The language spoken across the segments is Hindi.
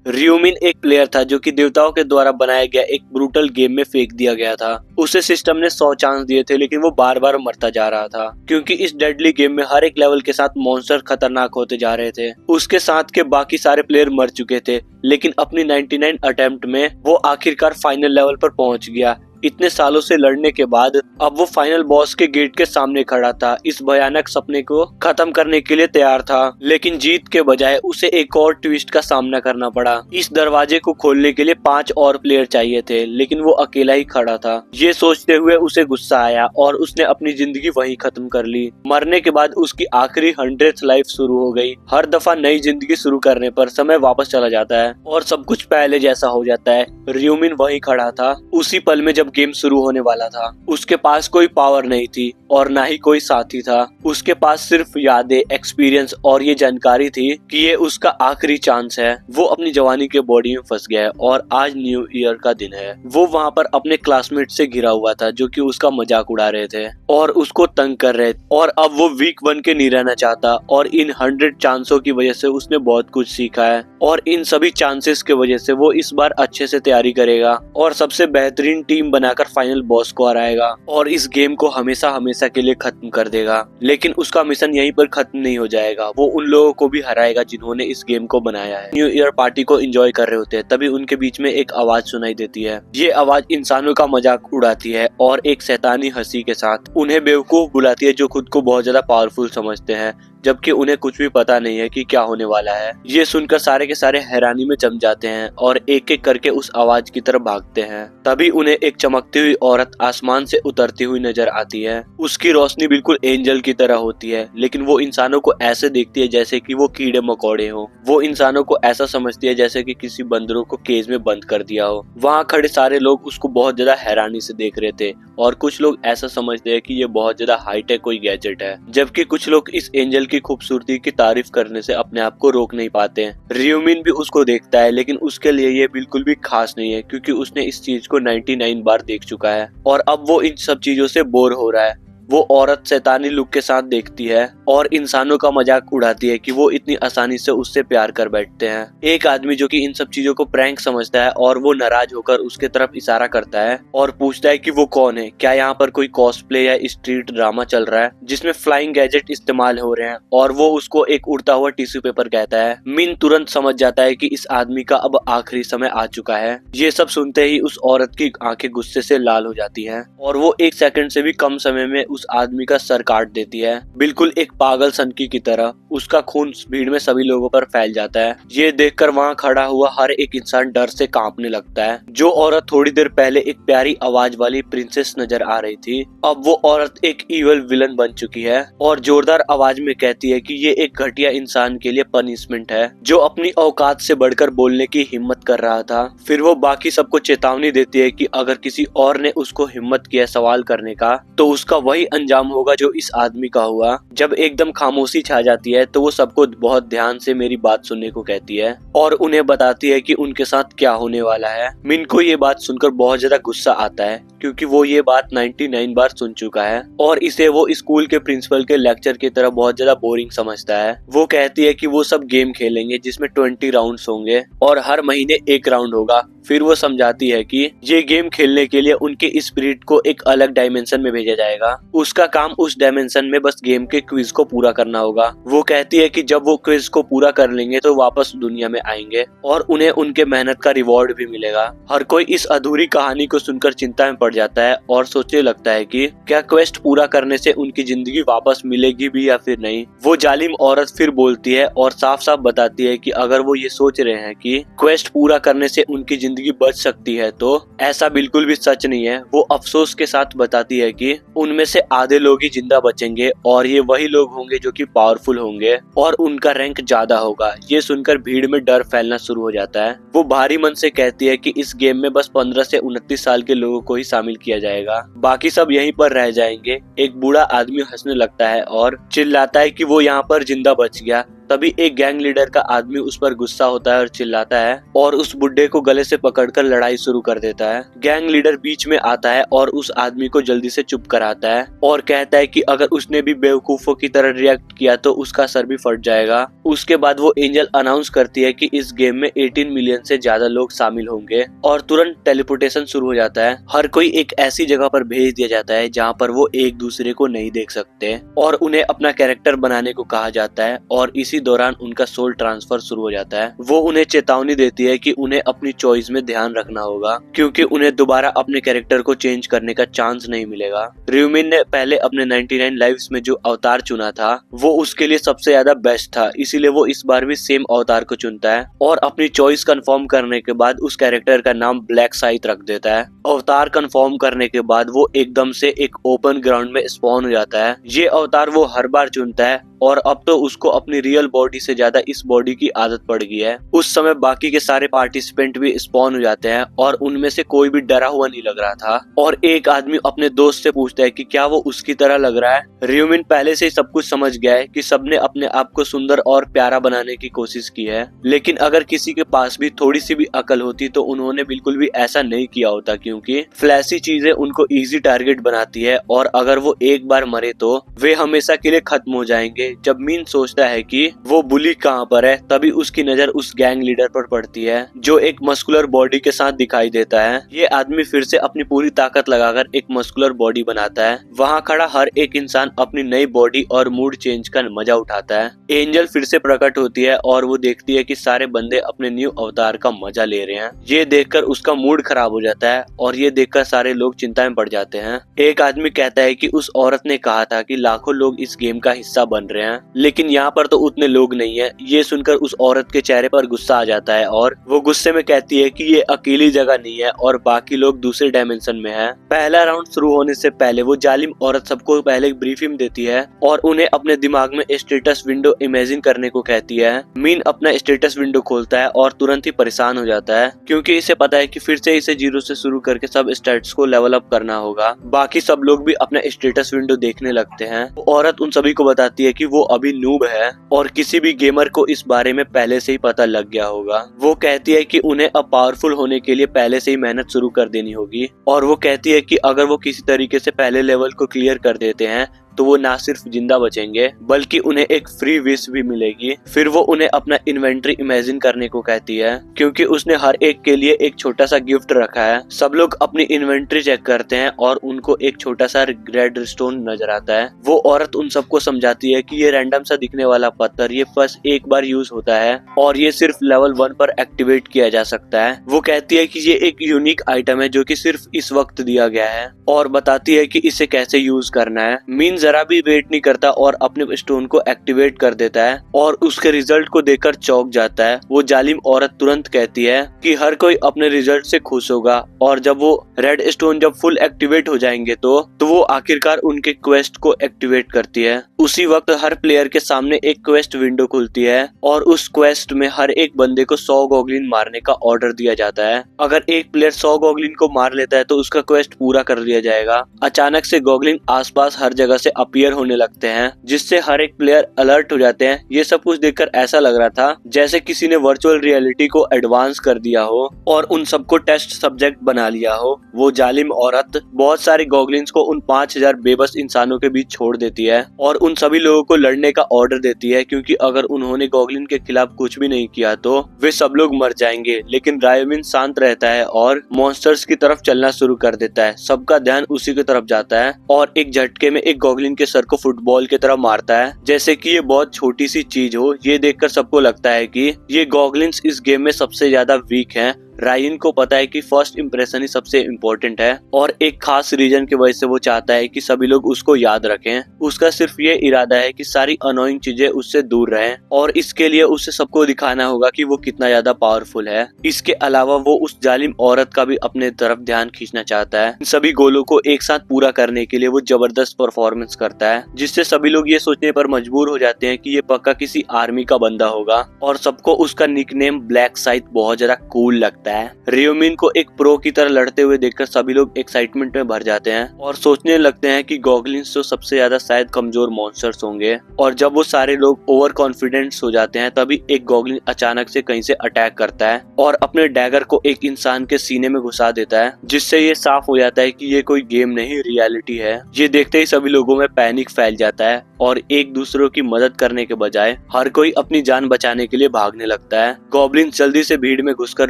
रियोमिन एक प्लेयर था जो कि देवताओं के द्वारा बनाया गया एक ब्रूटल गेम में फेंक दिया गया था। उसे सिस्टम ने 100 चांस दिए थे, लेकिन वो बार बार मरता जा रहा था क्योंकि इस डेडली गेम में हर एक लेवल के साथ मॉन्स्टर खतरनाक होते जा रहे थे। उसके साथ के बाकी सारे प्लेयर मर चुके थे, लेकिन अपनी 99 अटेम्प्ट में वो आखिरकार फाइनल लेवल पर पहुंच गया। इतने सालों से लड़ने के बाद अब वो फाइनल बॉस के गेट के सामने खड़ा था। इस भयानक सपने को खत्म करने के लिए तैयार था, लेकिन जीत के बजाय उसे एक और ट्विस्ट का सामना करना पड़ा। इस दरवाजे को खोलने के लिए 5 और प्लेयर चाहिए थे, लेकिन वो अकेला ही खड़ा था। ये सोचते हुए उसे गुस्सा आया और उसने अपनी जिंदगी वहीं खत्म कर ली। मरने के बाद उसकी आखिरी 100th लाइफ शुरू हो गई। हर दफा नई जिंदगी शुरू करने पर समय वापस चला जाता है और सब कुछ पहले जैसा हो जाता है। रियोमिन वहीं खड़ा था उसी पल में जब गेम शुरू होने वाला था। उसके पास कोई पावर नहीं थी और ना ही कोई साथी था। उसके पास सिर्फ यादें, एक्सपीरियंस और ये जानकारी थी कि ये उसका आखिरी चांस है। वो अपनी जवानी के बॉडी में फंस गया है और आज न्यू ईयर का दिन है। वो वहाँ पर अपने क्लासमेट से घिरा हुआ था जो कि उसका मजाक उड़ा रहे थे और उसको तंग कर रहे थे, और अब वो वीक बन के नहीं रहना चाहता। और इन 100 चांसों की वजह से उसने बहुत कुछ सीखा है और इन सभी चांसेस की वजह से वो इस बार अच्छे से तैयारी करेगा और सबसे बेहतरीन टीम बनाकर फाइनल बॉस को हराएगा और इस गेम को हमेशा हमेशा के लिए खत्म कर देगा। लेकिन उसका मिशन यहीं पर खत्म नहीं हो जाएगा। वो उन लोगों को भी हराएगा जिन्होंने इस गेम को बनाया है। न्यू ईयर पार्टी को एंजॉय कर रहे होते हैं, तभी उनके बीच में एक आवाज सुनाई देती है। ये आवाज इंसानों का मजाक उड़ाती है और एक शैतानी हंसी के साथ उन्हें बेवकूफ बुलाती है जो खुद को बहुत ज्यादा पावरफुल समझते हैं, जबकि उन्हें कुछ भी पता नहीं है कि क्या होने वाला है। ये सुनकर सारे के सारे हैरानी में जम जाते हैं और एक एक करके उस आवाज की तरफ भागते हैं। तभी उन्हें एक चमकती हुई औरत आसमान से उतरती हुई नजर आती है। उसकी रोशनी बिल्कुल एंजल की तरह होती है, लेकिन वो इंसानों को ऐसे देखती है जैसे कि वो कीड़े मकोड़े हो। वो इंसानों को ऐसा समझती है जैसे कि किसी बंदरों को केज में बंद कर दिया हो। वहाँ खड़े सारे लोग उसको बहुत ज्यादा हैरानी से देख रहे थे और कुछ लोग ऐसा समझते हैं कि ये बहुत ज्यादा हाईटेक कोई गैजेट है, जबकि कुछ लोग इस एंजल की खूबसूरती की तारीफ करने से अपने आप को रोक नहीं पाते हैं। रियोमिन भी उसको देखता है, लेकिन उसके लिए ये बिल्कुल भी खास नहीं है क्योंकि उसने इस चीज को 99 बार देख चुका है और अब वो इन सब चीजों से बोर हो रहा है। वो औरत शैतानी लुक के साथ देखती है और इंसानों का मजाक उड़ाती है कि वो इतनी आसानी से उससे प्यार कर बैठते हैं। एक आदमी जो कि इन सब चीजों को प्रैंक समझता है और वो नाराज होकर उसके तरफ इशारा करता है और पूछता है कि वो कौन है, क्या यहाँ पर कोई कॉस्प्ले या स्ट्रीट ड्रामा चल रहा है जिसमें फ्लाइंग गैजेट इस्तेमाल हो रहे हैं। और वो उसको एक उड़ता हुआ टिश्यू पेपर कहता है। मिन तुरंत समझ जाता है कि इस आदमी का अब आखिरी समय आ चुका है। ये सब सुनते ही उस औरत की आंखें गुस्से से लाल हो जाती हैं और वो 1 सेकंड से भी कम समय में उस आदमी का सर काट देती है, बिल्कुल एक पागल सनकी की तरह। उसका खून भीड़ में सभी लोगों पर फैल जाता है। ये देखकर वहाँ खड़ा हुआ हर एक इंसान डर से कांपने लगता है। जो औरत थोड़ी देर पहले एक प्यारी आवाज वाली प्रिंसेस नजर आ रही थी, अब वो औरत एक इविल विलन बन चुकी है और जोरदार आवाज में कहती है कि ये एक घटिया इंसान के लिए पनिशमेंट है जो अपनी औकात से बढ़कर बोलने की हिम्मत कर रहा था। फिर वो बाकी सबको चेतावनी देती है कि अगर किसी और ने उसको हिम्मत किया सवाल करने का तो उसका वही अंजाम होगा जो इस आदमी का हुआ। जब एकदम खामोशी छा जाती है तो वो सबको बहुत ध्यान से मेरी बात सुनने को कहती है और उन्हें बताती है कि उनके साथ क्या होने वाला है। मिन को ये बात सुनकर बहुत ज्यादा गुस्सा आता है क्योंकि वो ये बात 99 बार सुन चुका है और इसे वो स्कूल के प्रिंसिपल के लेक्चर की तरह बहुत ज्यादा बोरिंग समझता है। वो कहती है कि वो सब गेम खेलेंगे जिसमें 20 राउंड्स होंगे और हर महीने एक राउंड होगा। फिर वो समझाती है कि ये गेम खेलने के लिए उनके स्पिरिट को एक अलग डायमेंशन में भेजा जाएगा। उसका काम उस डायमेंशन में बस गेम के क्विज को पूरा करना होगा। वो कहती है कि जब वो क्विज को पूरा कर लेंगे तो वापस दुनिया में आएंगे और उन्हें उनके मेहनत का रिवॉर्ड भी मिलेगा। हर कोई इस अधूरी कहानी को सुनकर चिंता में पड़ जाता है और सोचने लगता है कि क्या क्वेस्ट पूरा करने से उनकी जिंदगी वापस मिलेगी भी या फिर नहीं। वो जालिम औरत फिर बोलती है और साफ साफ बताती है कि अगर वो ये सोच रहे हैं कि क्वेस्ट पूरा करने से उनकी जिंदगी बच सकती है तो ऐसा बिल्कुल भी सच नहीं है। वो अफसोस के साथ बताती है कि उनमें से आधे लोग ही जिंदा बचेंगे और ये वही लोग होंगे जो कि पावरफुल होंगे और उनका रैंक ज्यादा होगा। ये सुनकर भीड़ में डर फैलना शुरू हो जाता है। वो भारी मन से कहती है कि इस गेम में बस 15 से 29 साल के लोगों को ही शामिल किया जाएगा, बाकी सब यहीं पर रह जाएंगे। एक बूढ़ा आदमी हंसने लगता है और चिल्लाता है कि वो यहाँ पर जिंदा बच गया। तभी एक गैंग लीडर का आदमी उस पर गुस्सा होता है और चिल्लाता है और उस बुड्ढे को गले से पकड़कर लड़ाई शुरू कर देता है। गैंग लीडर बीच में आता है और उस आदमी को जल्दी से चुप कराता है और कहता है कि अगर उसने भी बेवकूफों की तरह रिएक्ट किया तो उसका सर भी फट जाएगा। उसके बाद वो एंजल अनाउंस करती है कि इस गेम में 18 मिलियन से ज्यादा लोग शामिल होंगे और तुरंत टेलीपोर्टेशन शुरू हो जाता है। हर कोई एक ऐसी जगह पर भेज दिया जाता है जहाँ पर वो एक दूसरे को नहीं देख सकते और उन्हें अपना कैरेक्टर बनाने को कहा जाता है और इसी दौरान उनका सोल ट्रांसफर शुरू हो जाता है। वो उन्हें चेतावनी देती है कि उन्हें अपनी चॉइस में ध्यान रखना होगा क्योंकि उन्हें दोबारा अपने कैरेक्टर को चेंज करने का चांस नहीं मिलेगा। र्यूमिन ने पहले अपने 99 लाइव्स में जो अवतार चुना था वो उसके लिए सबसे ज्यादा बेस्ट था, इसीलिए वो इस बार भी सेम अवतार को चुनता है और अपनी चॉइस कंफर्म करने के बाद उस कैरेक्टर का नाम ब्लैक साइथ रख देता है। अवतार कंफर्म करने के बाद वो एकदम से एक ओपन ग्राउंड में स्पॉन हो जाता है। ये अवतार वो हर बार चुनता है और अब तो उसको अपनी रियल बॉडी से ज्यादा इस बॉडी की आदत पड़ गई है। उस समय बाकी के सारे पार्टिसिपेंट भी स्पॉन हो जाते हैं और उनमें से कोई भी डरा हुआ नहीं लग रहा था और एक आदमी अपने दोस्त से पूछता है कि क्या वो उसकी तरह लग रहा है। र्यूमिन पहले से ही सब कुछ समझ गया है कि सबने अपने आप को सुंदर और प्यारा बनाने की कोशिश की है, लेकिन अगर किसी के पास भी थोड़ी सी भी अकल होती तो उन्होंने बिल्कुल भी ऐसा नहीं किया होता क्योंकि फ्लैशी चीजें उनको इजी टारगेट बनाती है और अगर वो एक बार मरे तो वे हमेशा के लिए खत्म हो जाएंगे। जब मीन सोचता है कि वो बुली कहाँ पर है तभी उसकी नजर उस गैंग लीडर पर पड़ती है जो एक मस्कुलर बॉडी के साथ दिखाई देता है। ये आदमी फिर से अपनी पूरी ताकत लगाकर एक मस्कुलर बॉडी बनाता है। वहाँ खड़ा हर एक इंसान अपनी नई बॉडी और मूड चेंज का मजा उठाता है। एंजल फिर से प्रकट होती है और वो देखती है कि सारे बंदे अपने न्यू अवतार का मजा ले रहे हैं। ये देखकर उसका मूड खराब हो जाता है और ये देखकर सारे लोग चिंता में पड़ जाते हैं। एक आदमी कहता है कि उस औरत ने कहा था कि लाखों लोग इस गेम का हिस्सा बन रहे हैं, लेकिन यहाँ पर तो उतने लोग नहीं है। ये सुनकर उस औरत के चेहरे पर गुस्सा आ जाता है और वो गुस्से में कहती है कि ये अकेली जगह नहीं है और बाकी लोग दूसरे डायमेंशन में है। पहला राउंड शुरू होने से पहले वो जालिम औरत सबको पहले ब्रीफिंग देती है और उन्हें अपने दिमाग में स्टेटस विंडो इमेजिन करने को कहती है। मीन अपना स्टेटस विंडो खोलता है और तुरंत ही परेशान हो जाता है क्योंकि इसे पता है कि फिर से इसे 0 से शुरू करके सब स्टेट्स को लेवल अप करना होगा। बाकी सब लोग भी अपना स्टेटस विंडो देखने लगते हैं। औरत उन सभी को बताती है कि वो अभी नूब है और किसी भी गेमर को इस बारे में पहले से ही पता लग गया होगा। वो कहती है कि उन्हें अब पावरफुल होने के लिए पहले से ही मेहनत शुरू कर देनी होगी और वो कहती है कि अगर वो किसी तरीके से पहले लेवल को क्लियर कर देते हैं तो वो ना सिर्फ जिंदा बचेंगे बल्कि उन्हें एक फ्री विश भी मिलेगी। फिर वो उन्हें अपना इन्वेंटरी इमेजिन करने को कहती है क्योंकि उसने हर एक के लिए एक छोटा सा गिफ्ट रखा है। सब लोग अपनी इन्वेंटरी चेक करते हैं और उनको एक छोटा सा रेड स्टोन नजर आता है। वो औरत उन सबको समझाती है कि ये रैंडम सा दिखने वाला पत्थर ये बस एक बार यूज होता है और ये सिर्फ लेवल 1 पर एक्टिवेट किया जा सकता है। वो कहती है कि ये एक यूनिक आइटम है जो कि सिर्फ इस वक्त दिया गया है और बताती है कि इसे कैसे यूज करना है। मीन जरा भी वेट नहीं करता और अपने स्टोन को एक्टिवेट कर देता है और उसके रिजल्ट को देखकर चौंक जाता है। वो जालिम औरत तुरंत कहती है कि हर कोई अपने रिजल्ट से खुश होगा और जब वो रेड स्टोन जब फुल एक्टिवेट हो जाएंगे तो वो आखिरकार उनके क्वेस्ट को एक्टिवेट करती है। उसी वक्त हर प्लेयर के सामने एक क्वेस्ट विंडो खुलती है और उस क्वेस्ट में हर एक बंदे को 100 गॉगलिन मारने का ऑर्डर दिया जाता है। अगर एक प्लेयर 100 गॉगलिन को मार लेता है तो उसका क्वेस्ट पूरा कर लिया जाएगा। अचानक से गॉगलिन आसपास हर जगह से अपीयर होने लगते हैं जिससे हर एक प्लेयर अलर्ट हो जाते हैं। ये सब कुछ देखकर ऐसा लग रहा था जैसे किसी ने वर्चुअल रियलिटी को एडवांस कर दिया हो और उन सबको टेस्ट सब्जेक्ट बना लिया हो। वो जालिम औरत बहुत सारे गॉगलिन्स को उन 5000 बेबस इंसानों के बीच छोड़ देती है और उन सभी लोगों को लड़ने का ऑर्डर देती है क्योंकि अगर उन्होंने गॉगलिन के खिलाफ कुछ भी नहीं किया तो वे सब लोग मर जाएंगे। लेकिन रायोमिन शांत रहता है और मॉन्स्टर्स की तरफ चलना शुरू कर देता है। सबका ध्यान उसी की तरफ जाता है और एक झटके में एक गॉगलिन के सर को फुटबॉल की तरफ मारता है जैसे कि ये बहुत छोटी सी चीज हो। ये देखकर सबको लगता है कि ये गॉगलिन्स इस गेम में सबसे ज्यादा वीक हैं। रायन को पता है कि फर्स्ट इंप्रेशन ही सबसे इम्पोर्टेंट है और एक खास रीजन की वजह से वो चाहता है कि सभी लोग उसको याद रखें। उसका सिर्फ ये इरादा है कि सारी अनोइंग चीजें उससे दूर रहें और इसके लिए उसे सबको दिखाना होगा कि वो कितना ज्यादा पावरफुल है। इसके अलावा वो उस जालिम औरत का भी अपने तरफ ध्यान खींचना चाहता है। इन सभी गोलों को एक साथ पूरा करने के लिए वो जबरदस्त परफॉर्मेंस करता है जिससे सभी लोग ये सोचने पर मजबूर हो जाते हैं कि ये पक्का किसी आर्मी का बंदा होगा और सबको उसका निकनेम ब्लैक साइथ बहुत ज्यादा कूल लगता है। लगता है। रियोमिन को एक प्रो की तरह लड़ते हुए देखकर सभी लोग एक्साइटमेंट में भर जाते हैं और सोचने लगते हैं कि गॉगलिन्स तो सबसे ज्यादा शायद कमजोर मॉन्स्टर्स होंगे। और जब वो सारे लोग ओवर कॉन्फिडेंस हो जाते हैं तभी एक गॉगलिन अचानक से कहीं से अटैक करता है और अपने डैगर को एक इंसान के सीने में घुसा देता है, जिससे ये साफ हो जाता है कि ये कोई गेम नहीं रियलिटी है। ये देखते ही सभी लोगों में पैनिक फैल जाता है और एक दूसरों की मदद करने के बजाय हर कोई अपनी जान बचाने के लिए भागने लगता है। गॉब्लिन्स जल्दी से भीड़ में घुसकर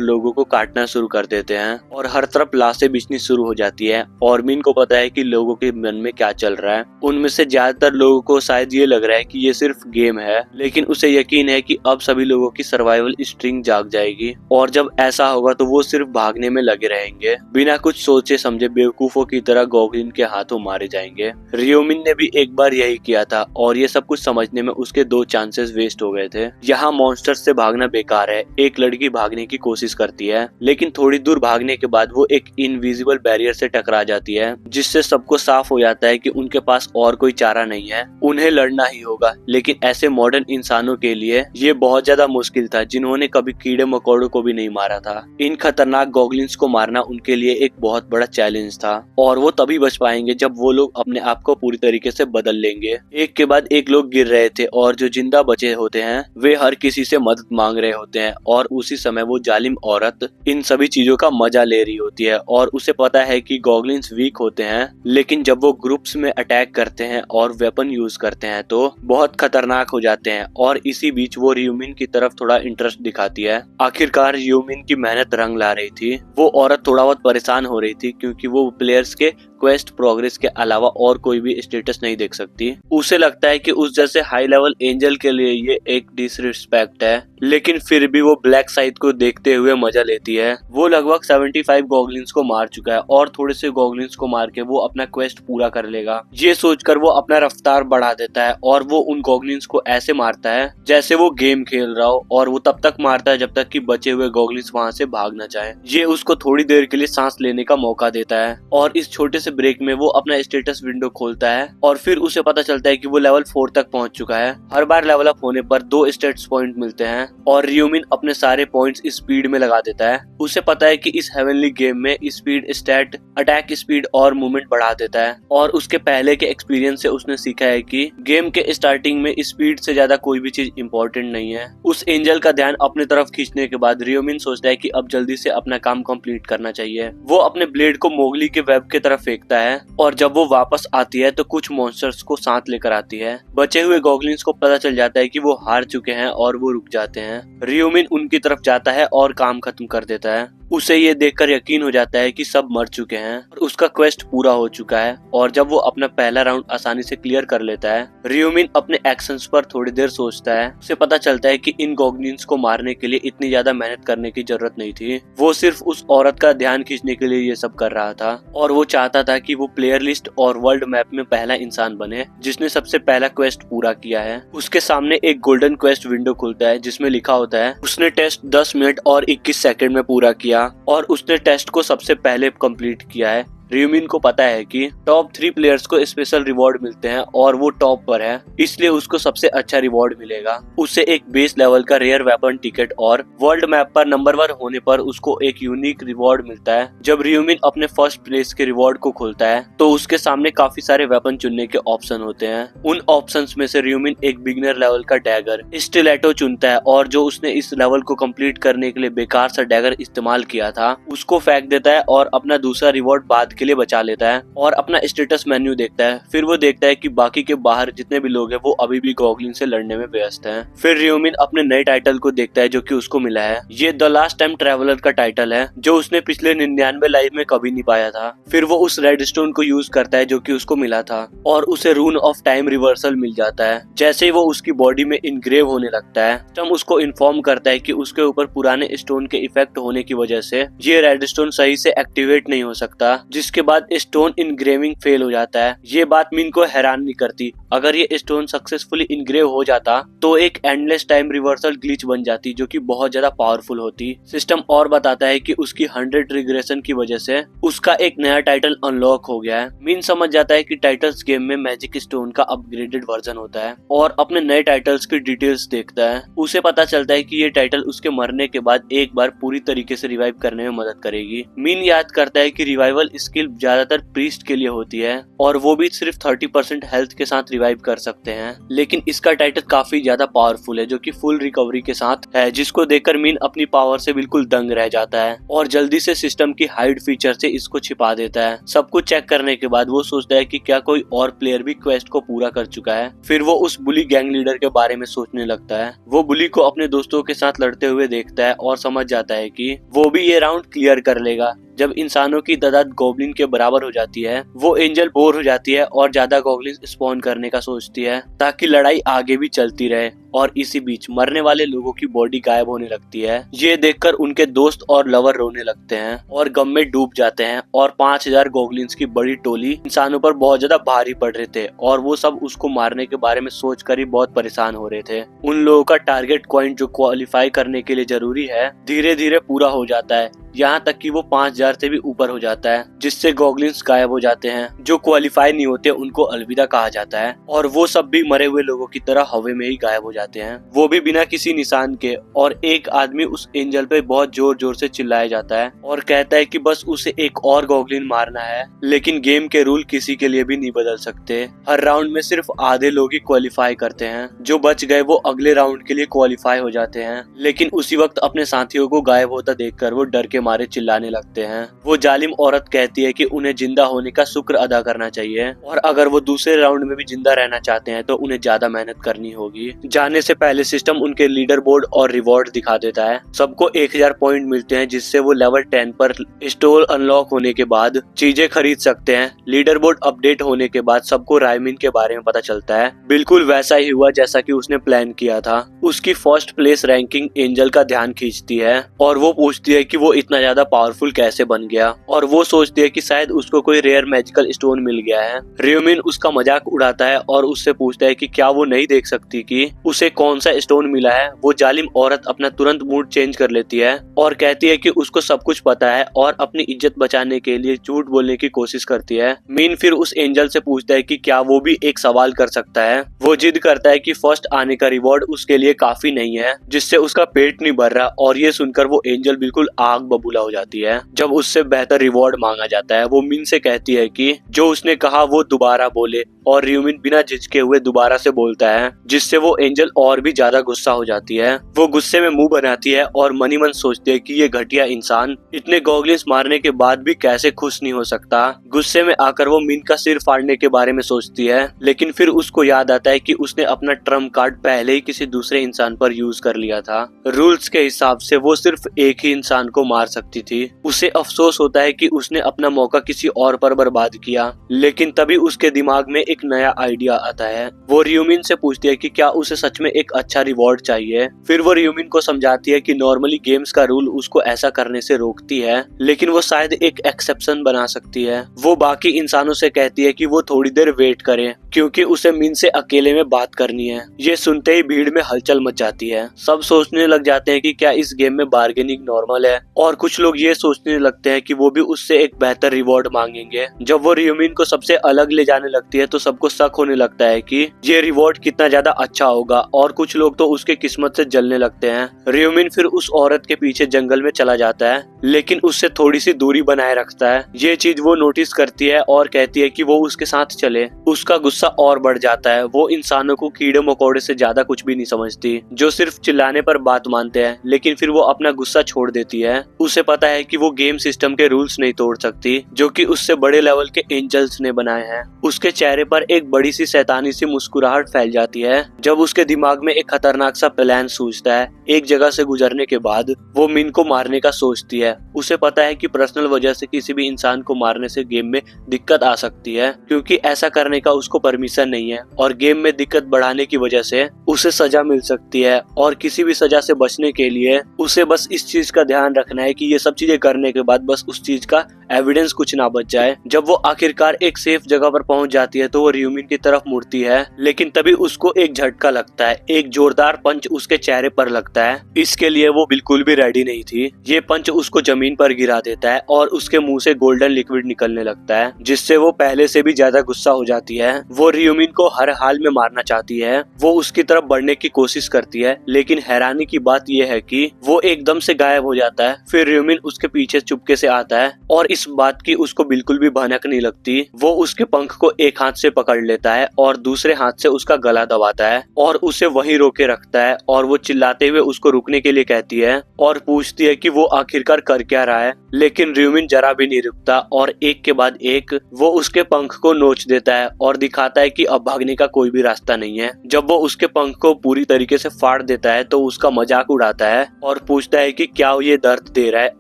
लोगों को काटना शुरू कर देते हैं और हर तरफ लाशें बिछनी शुरू हो जाती है। ऑर्मिन को पता है कि लोगों के मन में क्या चल रहा है। उनमें से ज्यादातर लोगों को शायद ये लग रहा है कि ये सिर्फ गेम है, लेकिन उसे यकीन है कि अब सभी लोगों की सर्वाइवल स्ट्रिंग जाग जाएगी और जब ऐसा होगा तो वो सिर्फ भागने में लगे रहेंगे, बिना कुछ सोचे समझे बेवकूफों की तरह गॉब्लिन के हाथों मारे जाएंगे। रियोमिन ने भी एक बार यही किया था और ये सब कुछ समझने में उसके 2 चांसेस वेस्ट हो गए थे। यहाँ मॉन्स्टर से भागना बेकार है। एक लड़की भागने की कोशिश करती है, लेकिन थोड़ी दूर भागने के बाद वो एक इनविजिबल बैरियर से टकरा जाती है, जिससे सबको साफ हो जाता है कि उनके पास और कोई चारा नहीं है, उन्हें लड़ना ही होगा। लेकिन ऐसे मॉडर्न इंसानों के लिए ये बहुत ज्यादा मुश्किल था, जिन्होंने कभी कीड़े मकोड़ों को भी नहीं मारा था। इन खतरनाक गॉगलिन्स को मारना उनके लिए एक बहुत बड़ा चैलेंज था और वो तभी बच पाएंगे जब वो लोग अपने आप को पूरी तरीके से बदल लेंगे। एक के बाद एक लोग गिर रहे थे और जो जिंदा बचे होते हैं वे हर किसी से मदद मांग रहे होते हैं और उसी समय वो जालिम औरत इन सभी चीजों का मजा ले रही होती है और उसे पता है कि गॉगलिन्स वीक होते हैं, लेकिन जब वो ग्रुप्स में अटैक करते हैं और वेपन यूज करते हैं तो बहुत खतरनाक हो जाते हैं। और इसी बीच वो रियोमिन की तरफ थोड़ा इंटरेस्ट दिखाती है। आखिरकार रियोमिन की मेहनत रंग ला रही थी। वो औरत थोड़ा बहुत परेशान हो रही थी क्योंकि वो प्लेयर्स के क्वेस्ट प्रोग्रेस के अलावा और कोई भी स्टेटस नहीं देख सकती। उसे लगता है कि उस जैसे हाई लेवल एंजल के लिए ये एक डिसरिस्पेक्ट है, लेकिन फिर भी वो ब्लैक साइड को देखते हुए मजा लेती है। वो लगभग 75 गॉगलिन्स को मार चुका है और थोड़े से गॉगलिन्स को मार के वो अपना क्वेस्ट पूरा कर लेगा। ये सोचकर वो अपना रफ्तार बढ़ा देता है और वो उन गॉगलिन्स को ऐसे मारता है जैसे वो गेम खेल रहा हो, और वो तब तक मारता है जब तक कि बचे हुए गॉगलिन्स वहां से भाग न जाए। ये उसको थोड़ी देर के लिए सांस लेने का मौका देता है और इस छोटे से ब्रेक में वो अपना स्टेटस विंडो खोलता है और फिर उसे पता चलता है कि वो लेवल 4 तक पहुंच चुका है। हर बार लेवल अप होने पर 2 स्टेटस पॉइंट मिलते हैं और रियोमिन अपने सारे पॉइंट्स स्पीड में लगा देता है। उसे पता है कि इस हेवनली गेम में स्पीड स्टैट अटैक स्पीड और मूवमेंट बढ़ा देता है और उसके पहले के एक्सपीरियंस से उसने सीखा है कि गेम के स्टार्टिंग में स्पीड से ज्यादा कोई भी चीज इंपॉर्टेंट नहीं है। उस एंजल का ध्यान अपनी तरफ खींचने के बाद रियोमिन सोचता है कि अब जल्दी से अपना काम कंप्लीट करना चाहिए। वो अपने ब्लेड को मोगली के वेब की तरफ फेंकता है और जब वो वापस आती है तो कुछ मॉन्स्टर्स को साथ लेकर आती है। बचे हुए गॉगलिन्स को पता चल जाता है कि वो हार चुके हैं और वो रुक जाते हैं। रियोमिन उनकी तरफ जाता है और काम खत्म कर देता है। उसे ये देखकर यकीन हो जाता है कि सब मर चुके हैं और उसका क्वेस्ट पूरा हो चुका है। और जब वो अपना पहला राउंड आसानी से क्लियर कर लेता है, रियोमिन अपने एक्शंस पर थोड़ी देर सोचता है। उसे पता चलता है कि इन गॉगलिन्स को मारने के लिए इतनी ज्यादा मेहनत करने की जरूरत नहीं थी। वो सिर्फ उस औरत का ध्यान खींचने के लिए ये सब कर रहा था और वो चाहता था कि वो प्लेयर लिस्ट और वर्ल्ड मैप में पहला इंसान बने जिसने सबसे पहला क्वेस्ट पूरा किया है। उसके सामने एक गोल्डन क्वेस्ट विंडो खुलता है जिसमें लिखा होता है उसने टेस्ट 10 मिनट और 21 सेकंड में पूरा किया और उसने टेस्ट को सबसे पहले कंप्लीट किया है। रियोमिन को पता है कि टॉप 3 प्लेयर्स को स्पेशल रिवॉर्ड मिलते हैं और वो टॉप पर है, इसलिए उसको सबसे अच्छा रिवॉर्ड मिलेगा। उसे एक बेस लेवल का रेयर वेपन टिकट और वर्ल्ड मैप पर नंबर 1 होने पर उसको एक यूनिक रिवॉर्ड मिलता है। जब रियोमिन अपने फर्स्ट प्लेस के रिवॉर्ड को खोलता है तो उसके सामने काफी सारे वेपन चुनने के ऑप्शन होते हैं। उन ऑप्शंस में से रियोमिन एक बिगिनर लेवल का डैगर स्टिलेटो चुनता है और जो उसने इस लेवल को कंप्लीट करने के लिए बेकार सा डैगर इस्तेमाल किया था उसको फेंक देता है और अपना दूसरा रिवॉर्ड बाद के लिए बचा लेता है और अपना स्टेटस मेन्यू देखता है। फिर वो देखता है कि बाकी के बाहर जितने भी लोग हैं वो अभी भी गॉगलिन से लड़ने में व्यस्त हैं। फिर रियोमिन अपने नए टाइटल को देखता है जो कि उसको मिला है। ये द लास्ट टाइम ट्रैवलर का टाइटल है जो उसने पिछले 99 लाइफ में कभी नहीं पाया था। फिर वो उस रेड स्टोन को यूज करता है जो कि उसको मिला था और उसे रून ऑफ टाइम रिवर्सल मिल जाता है। जैसे ही वो उसकी बॉडी में इनग्रेव होने लगता है टम उसको इन्फॉर्म करता है कि उसके ऊपर पुराने स्टोन के इफेक्ट होने की वजह से ये रेड स्टोन सही से एक्टिवेट नहीं हो सकता, जिसकी उसके बाद स्टोन इनग्रेविंग फेल हो जाता है। ये बात मिन को हैरान नहीं करती। अगर ये स्टोन सक्सेसफुली इनग्रेव हो जाता तो एक एंडलेस टाइम रिवर्सल ग्लिच बन जाती जो कि बहुत ज्यादा पावरफुल होती। सिस्टम और बताता है कि उसकी 100 रिग्रेशन की वजह से उसका एक नया टाइटल अनलॉक हो गया है। मिन समझ जाता है कि टाइटल्स गेम में मैजिक स्टोन का अपग्रेडेड वर्जन होता है और अपने नए टाइटल्स की डिटेल्स देखता है। उसे पता चलता है कि ये टाइटल उसके मरने के बाद एक बार पूरी तरीके से रिवाइव करने में मदद करेगी। मिन याद करता है कि रिवाइवल स्किल ज्यादातर प्रीस्ट के लिए होती है और वो भी सिर्फ 30% हेल्थ के साथ रिवाइव कर सकते हैं, लेकिन इसका टाइटल काफी ज्यादा पावरफुल है जो कि फुल रिकवरी के साथ है, जिसको देखकर मिन अपनी पावर से बिल्कुल दंग रह जाता है और जल्दी से सिस्टम की हाइड फीचर से इसको छिपा देता है। सब कुछ चेक करने के बाद वो सोचता है कि क्या कोई और प्लेयर भी क्वेस्ट को पूरा कर चुका है। फिर वो उस बुली गैंग लीडर के बारे में सोचने लगता है। वो बुली को अपने दोस्तों के साथ लड़ते हुए देखता है और समझ जाता है कि वो भी ये राउंड क्लियर कर लेगा। जब इंसानों की तादाद गॉब्लिन के बराबर हो जाती है, वो एंजल बोर हो जाती है और ज्यादा गॉब्लिन स्पॉन करने का सोचती है ताकि लड़ाई आगे भी चलती रहे। और इसी बीच मरने वाले लोगों की बॉडी गायब होने लगती है। ये देखकर उनके दोस्त और लवर रोने लगते हैं और गम में डूब जाते हैं और 5000 गॉब्लिन्स की बड़ी टोली इंसानों पर बहुत ज्यादा भारी पड़ रहे थे और वो सब उसको मारने के बारे में सोचकर ही बहुत परेशान हो रहे थे। उन लोगों का टारगेट पॉइंट जो क्वालिफाई करने के लिए जरूरी है धीरे धीरे पूरा हो जाता है, यहाँ तक कि वो 5000 से भी ऊपर हो जाता है, जिससे गॉब्लिन्स गायब हो जाते हैं। जो क्वालिफाई नहीं होते उनको अलविदा कहा जाता है और वो सब भी मरे हुए लोगों की तरह हवा में ही गायब हो जाते हैं, वो भी बिना किसी निशान के। और एक आदमी उस एंजल पे बहुत जोर जोर से चिल्लाया जाता है और कहता है कि बस उसे एक और गॉब्लिन मारना है, लेकिन गेम के रूल किसी के लिए भी नहीं बदल सकते। हर राउंड में सिर्फ आधे लोग ही क्वालिफाई करते हैं, जो बच गए वो अगले राउंड के लिए क्वालिफाई हो जाते हैं। लेकिन उसी वक्त अपने साथियों को गायब होता देखकर वो डर के मारे चिल्लाने लगते हैं। वो जालिम औरत कहती है कि उन्हें जिंदा होने का शुक्र अदा करना चाहिए और अगर वो दूसरे राउंड में भी जिंदा रहना चाहते हैं तो उन्हें ज्यादा मेहनत करनी होगी। जाने से पहले सिस्टम उनके लीडर बोर्ड और रिवॉर्ड दिखा देता है। सबको 1000 पॉइंट मिलते हैं, जिससे वो लेवल 10 पर स्टोर अनलॉक होने के बाद चीजें खरीद सकते हैं। लीडर बोर्ड अपडेट होने के बाद सबको रायमिन के बारे में पता चलता है। बिल्कुल वैसा ही हुआ जैसा कि उसने प्लान किया था। उसकी फर्स्ट प्लेस रैंकिंग एंजल का ध्यान खींचती है और वो पूछती है कि वो इतना ज्यादा पावरफुल कैसे बन गया, और वो सोचती है कि शायद उसको कोई रेयर मैजिकल स्टोन मिल गया है। रियोमिन उसका मजाक उड़ाता है और उससे पूछता है कि क्या वो नहीं देख सकती कि उसे कौन सा स्टोन मिला है। वो जालिम औरत अपना तुरंत मूड चेंज कर लेती है और कहती है कि उसको सब कुछ पता है और अपनी इज्जत बचाने के लिए झूठ बोलने की कोशिश करती है। मीन फिर उस एंजल से पूछता है कि क्या वो भी एक सवाल कर सकता है। वो जिद करता है कि फर्स्ट आने का रिवॉर्ड उसके लिए काफी नहीं है, जिससे उसका पेट नहीं भर रहा, और ये सुनकर वो एंजल बिल्कुल आग बबूला हो जाती है। जब उससे बेहतर रिवॉर्ड मांगा जाता है, वो मिन से कहती है कि जो उसने कहा वो दोबारा बोले, और रियोमिन बिना झिझके हुए दोबारा से बोलता है, जिससे वो एंजल और भी ज्यादा गुस्सा हो जाती है। वो गुस्से में मुंह बनाती है और मनी मन सोचती है कि ये घटिया इंसान इतने गॉगलिन्स मारने के बाद भी कैसे खुश नहीं हो सकता। गुस्से में आकर वो मिन का सिर फाड़ने के बारे में सोचती है, लेकिन फिर उसको याद आता है कि उसने अपना ट्रम्प कार्ड पहले ही किसी दूसरे इंसान पर यूज कर लिया था। रूल्स के हिसाब से वो सिर्फ एक ही इंसान को मार सकती थी। उसे अफसोस होता है कि उसने अपना मौका किसी और पर बर्बाद किया, लेकिन तभी उसके दिमाग में एक नया आइडिया आता है। वो रियोमिन से पूछती है कि क्या उसे सच में एक अच्छा रिवॉर्ड चाहिए। फिर वो रियोमिन को समझाती है कि नॉर्मली गेम्स का रूल उसको ऐसा करने से रोकती है, लेकिन वो शायद एक एक्सेप्शन बना सकती है। वो बाकी इंसानों से कहती है कि वो थोड़ी देर वेट करें, क्योंकि उसे मिन से अकेले में बात करनी है। ये सुनते ही भीड़ में हलचल मच जाती है। सब सोचने लग जाते हैं कि क्या इस गेम में बार्गेनिंग नॉर्मल है, और कुछ लोग ये सोचने लगते हैं कि वो भी उससे एक बेहतर रिवॉर्ड मांगेंगे। जब वो रियोमिन को सबसे अलग ले जाने लगती है तो सबको शक होने लगता है कि ये रिवॉर्ड कितना ज्यादा अच्छा होगा, और कुछ लोग तो उसके किस्मत से जलने लगते हैं। रियोमिन फिर उस औरत के पीछे जंगल में चला जाता है, लेकिन उससे थोड़ी सी दूरी बनाए रखता है। ये चीज वो नोटिस करती है और कहती है कि वो उसके साथ चले। उसका गुस्सा और बढ़ जाता है। वो इंसानों को कीड़े मकोड़े से ज्यादा कुछ भी नहीं समझती, जो सिर्फ चिल्लाने पर बात मानते हैं, लेकिन फिर वो अपना गुस्सा छोड़ देती है। उसे पता है कि वो गेम सिस्टम के रूल्स नहीं तोड़ सकती, जो कि उससे बड़े लेवल के एंजल्स ने बनाए हैं। उसके चेहरे पर एक बड़ी सी शैतानी सी मुस्कुराहट फैल जाती है जब उसके दिमाग में एक खतरनाक सा प्लान सूझता है। एक जगह से गुजरने के बाद वो मिन को मारने का सोचती है। उसे पता है कि पर्सनल वजह से किसी भी इंसान को मारने से गेम में दिक्कत आ सकती है, क्योंकि ऐसा करने का उसको परमिशन नहीं है, और गेम में दिक्कत बढ़ाने की वजह से उसे सजा मिल सकती है। और किसी भी सजा से बचने के लिए उसे बस इस चीज का ध्यान रखना है कि ये सब चीजें करने के बाद बस उस चीज का एविडेंस कुछ ना बच जाए। जब वो आखिरकार एक सेफ जगह पर पहुंच जाती है तो वो रियोमिन की तरफ मुड़ती है, लेकिन तभी उसको एक झटका लगता है। एक जोरदार पंच उसके चेहरे पर लगता है। इसके लिए वो बिल्कुल भी रेडी नहीं थी। ये पंच उसको जमीन पर गिरा देता है और उसके मुंह से गोल्डन लिक्विड निकलने लगता है, जिससे वो पहले से भी ज्यादा गुस्सा हो जाती है। वो रियोमिन को हर हाल में मारना चाहती है। वो उसकी तरफ बढ़ने की कोशिश करती है, लेकिन हैरानी की बात यह है कि वो एकदम से गायब हो जाता है। फिर रियोमिन उसके पीछे चुपके से आता है और इस बात की उसको बिल्कुल भी भनक नहीं लगती। वो उसके पंख को एक हाथ से पकड़ लेता है और दूसरे हाथ से उसका गला दबाता है और उसे वहीं रोके रखता है। और वो चिल्लाते हुए उसको रुकने के लिए कहती है और पूछती है कि वो आखिरकार कर क्या रहा है, लेकिन रियोमिन जरा भी नहीं रुकता और एक के बाद एक वो उसके पंख को नोच देता है और दिखाता है कि अब भागने का कोई भी रास्ता नहीं है। जब वो उसके पंख को पूरी तरीके से फाड़ देता है तो उसका मजाक उड़ाता है और पूछता है कि क्या ये दर्द दे रहा है।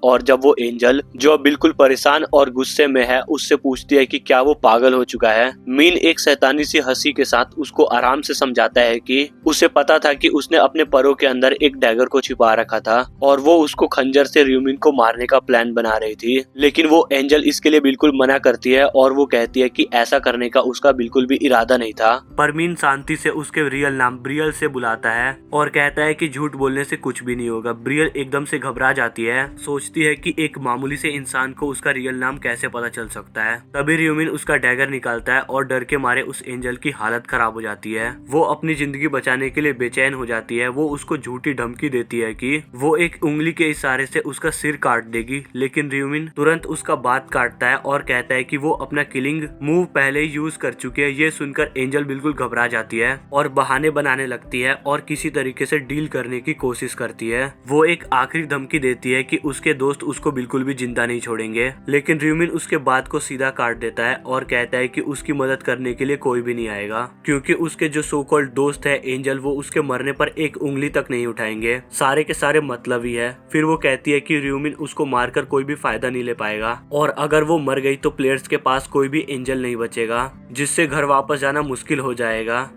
और जब वो एंजल, जो बिल्कुल परेशान और गुस्से में है, उससे पूछती है कि क्या वो पागल हो चुका है, मीन एक शैतानी सी हंसी के साथ उसको आराम से समझाता है कि उसे पता था कि उसने अपने परों के अंदर एक डैगर को छिपा रखा था और वो उसको खंजर से रियोमिन को मारने का प्लान बना रही थी। लेकिन वो एंजल इसके लिए बिल्कुल मना करती है और वो कहती है कि ऐसा करने का उसका बिल्कुल भी इरादा नहीं था। पर मीन शांति से उसके रियल नाम ब्रियल से बुलाता है और कहता है कि झूठ बोलने से कुछ भी नहीं होगा। ब्रियल एकदम से घबरा जाती है, सोचती है कि एक मामूली से इंसान को उसका रियल नाम कैसे पता चल सकता है। तभी रियोमिन उसका डैगर निकालता है और डर के मारे उस एंजल की हालत खराब हो जाती है। वो अपनी जिंदगी बचाने के लिए बेचैन हो जाती है। वो उसको झूठी धमकी देती है कि वो एक उंगली के इशारे से उसका सिर काट देगी, लेकिन रियोमिन तुरंत उसका बात काटता है और कहता है कि वो अपना किलिंग मूव पहले ही यूज कर चुके हैं। ये सुनकर एंजल बिल्कुल घबरा जाती है और बहाने बनाने लगती है और किसी तरीके से डील करने की कोशिश करती है। वो एक आखिरी धमकी देती है कि उसके दोस्त उसको बिल्कुल भी जिंदा नहीं छोड़ेंगे, लेकिन रियोमिन उसके बात को सीधा काट देता है और कहता है कि उसकी मदद करने के लिए कोई भी नहीं आएगा, क्योंकि उसके जो सो कॉल्ड दोस्त है एंजल, वो उसके मरने पर एक उंगली तक नहीं उठाएंगे। सारे के सारे मतलब ही है। फिर वो कहती है कि रियोमिन उसको मारकर कोई भी फायदा नहीं ले पाएगा और अगर वो मर गई तो प्लेयर्स के पास कोई भी एंजल नहीं बचेगा, जिससे घर वापस जाना मुश्किल हो जाएगा।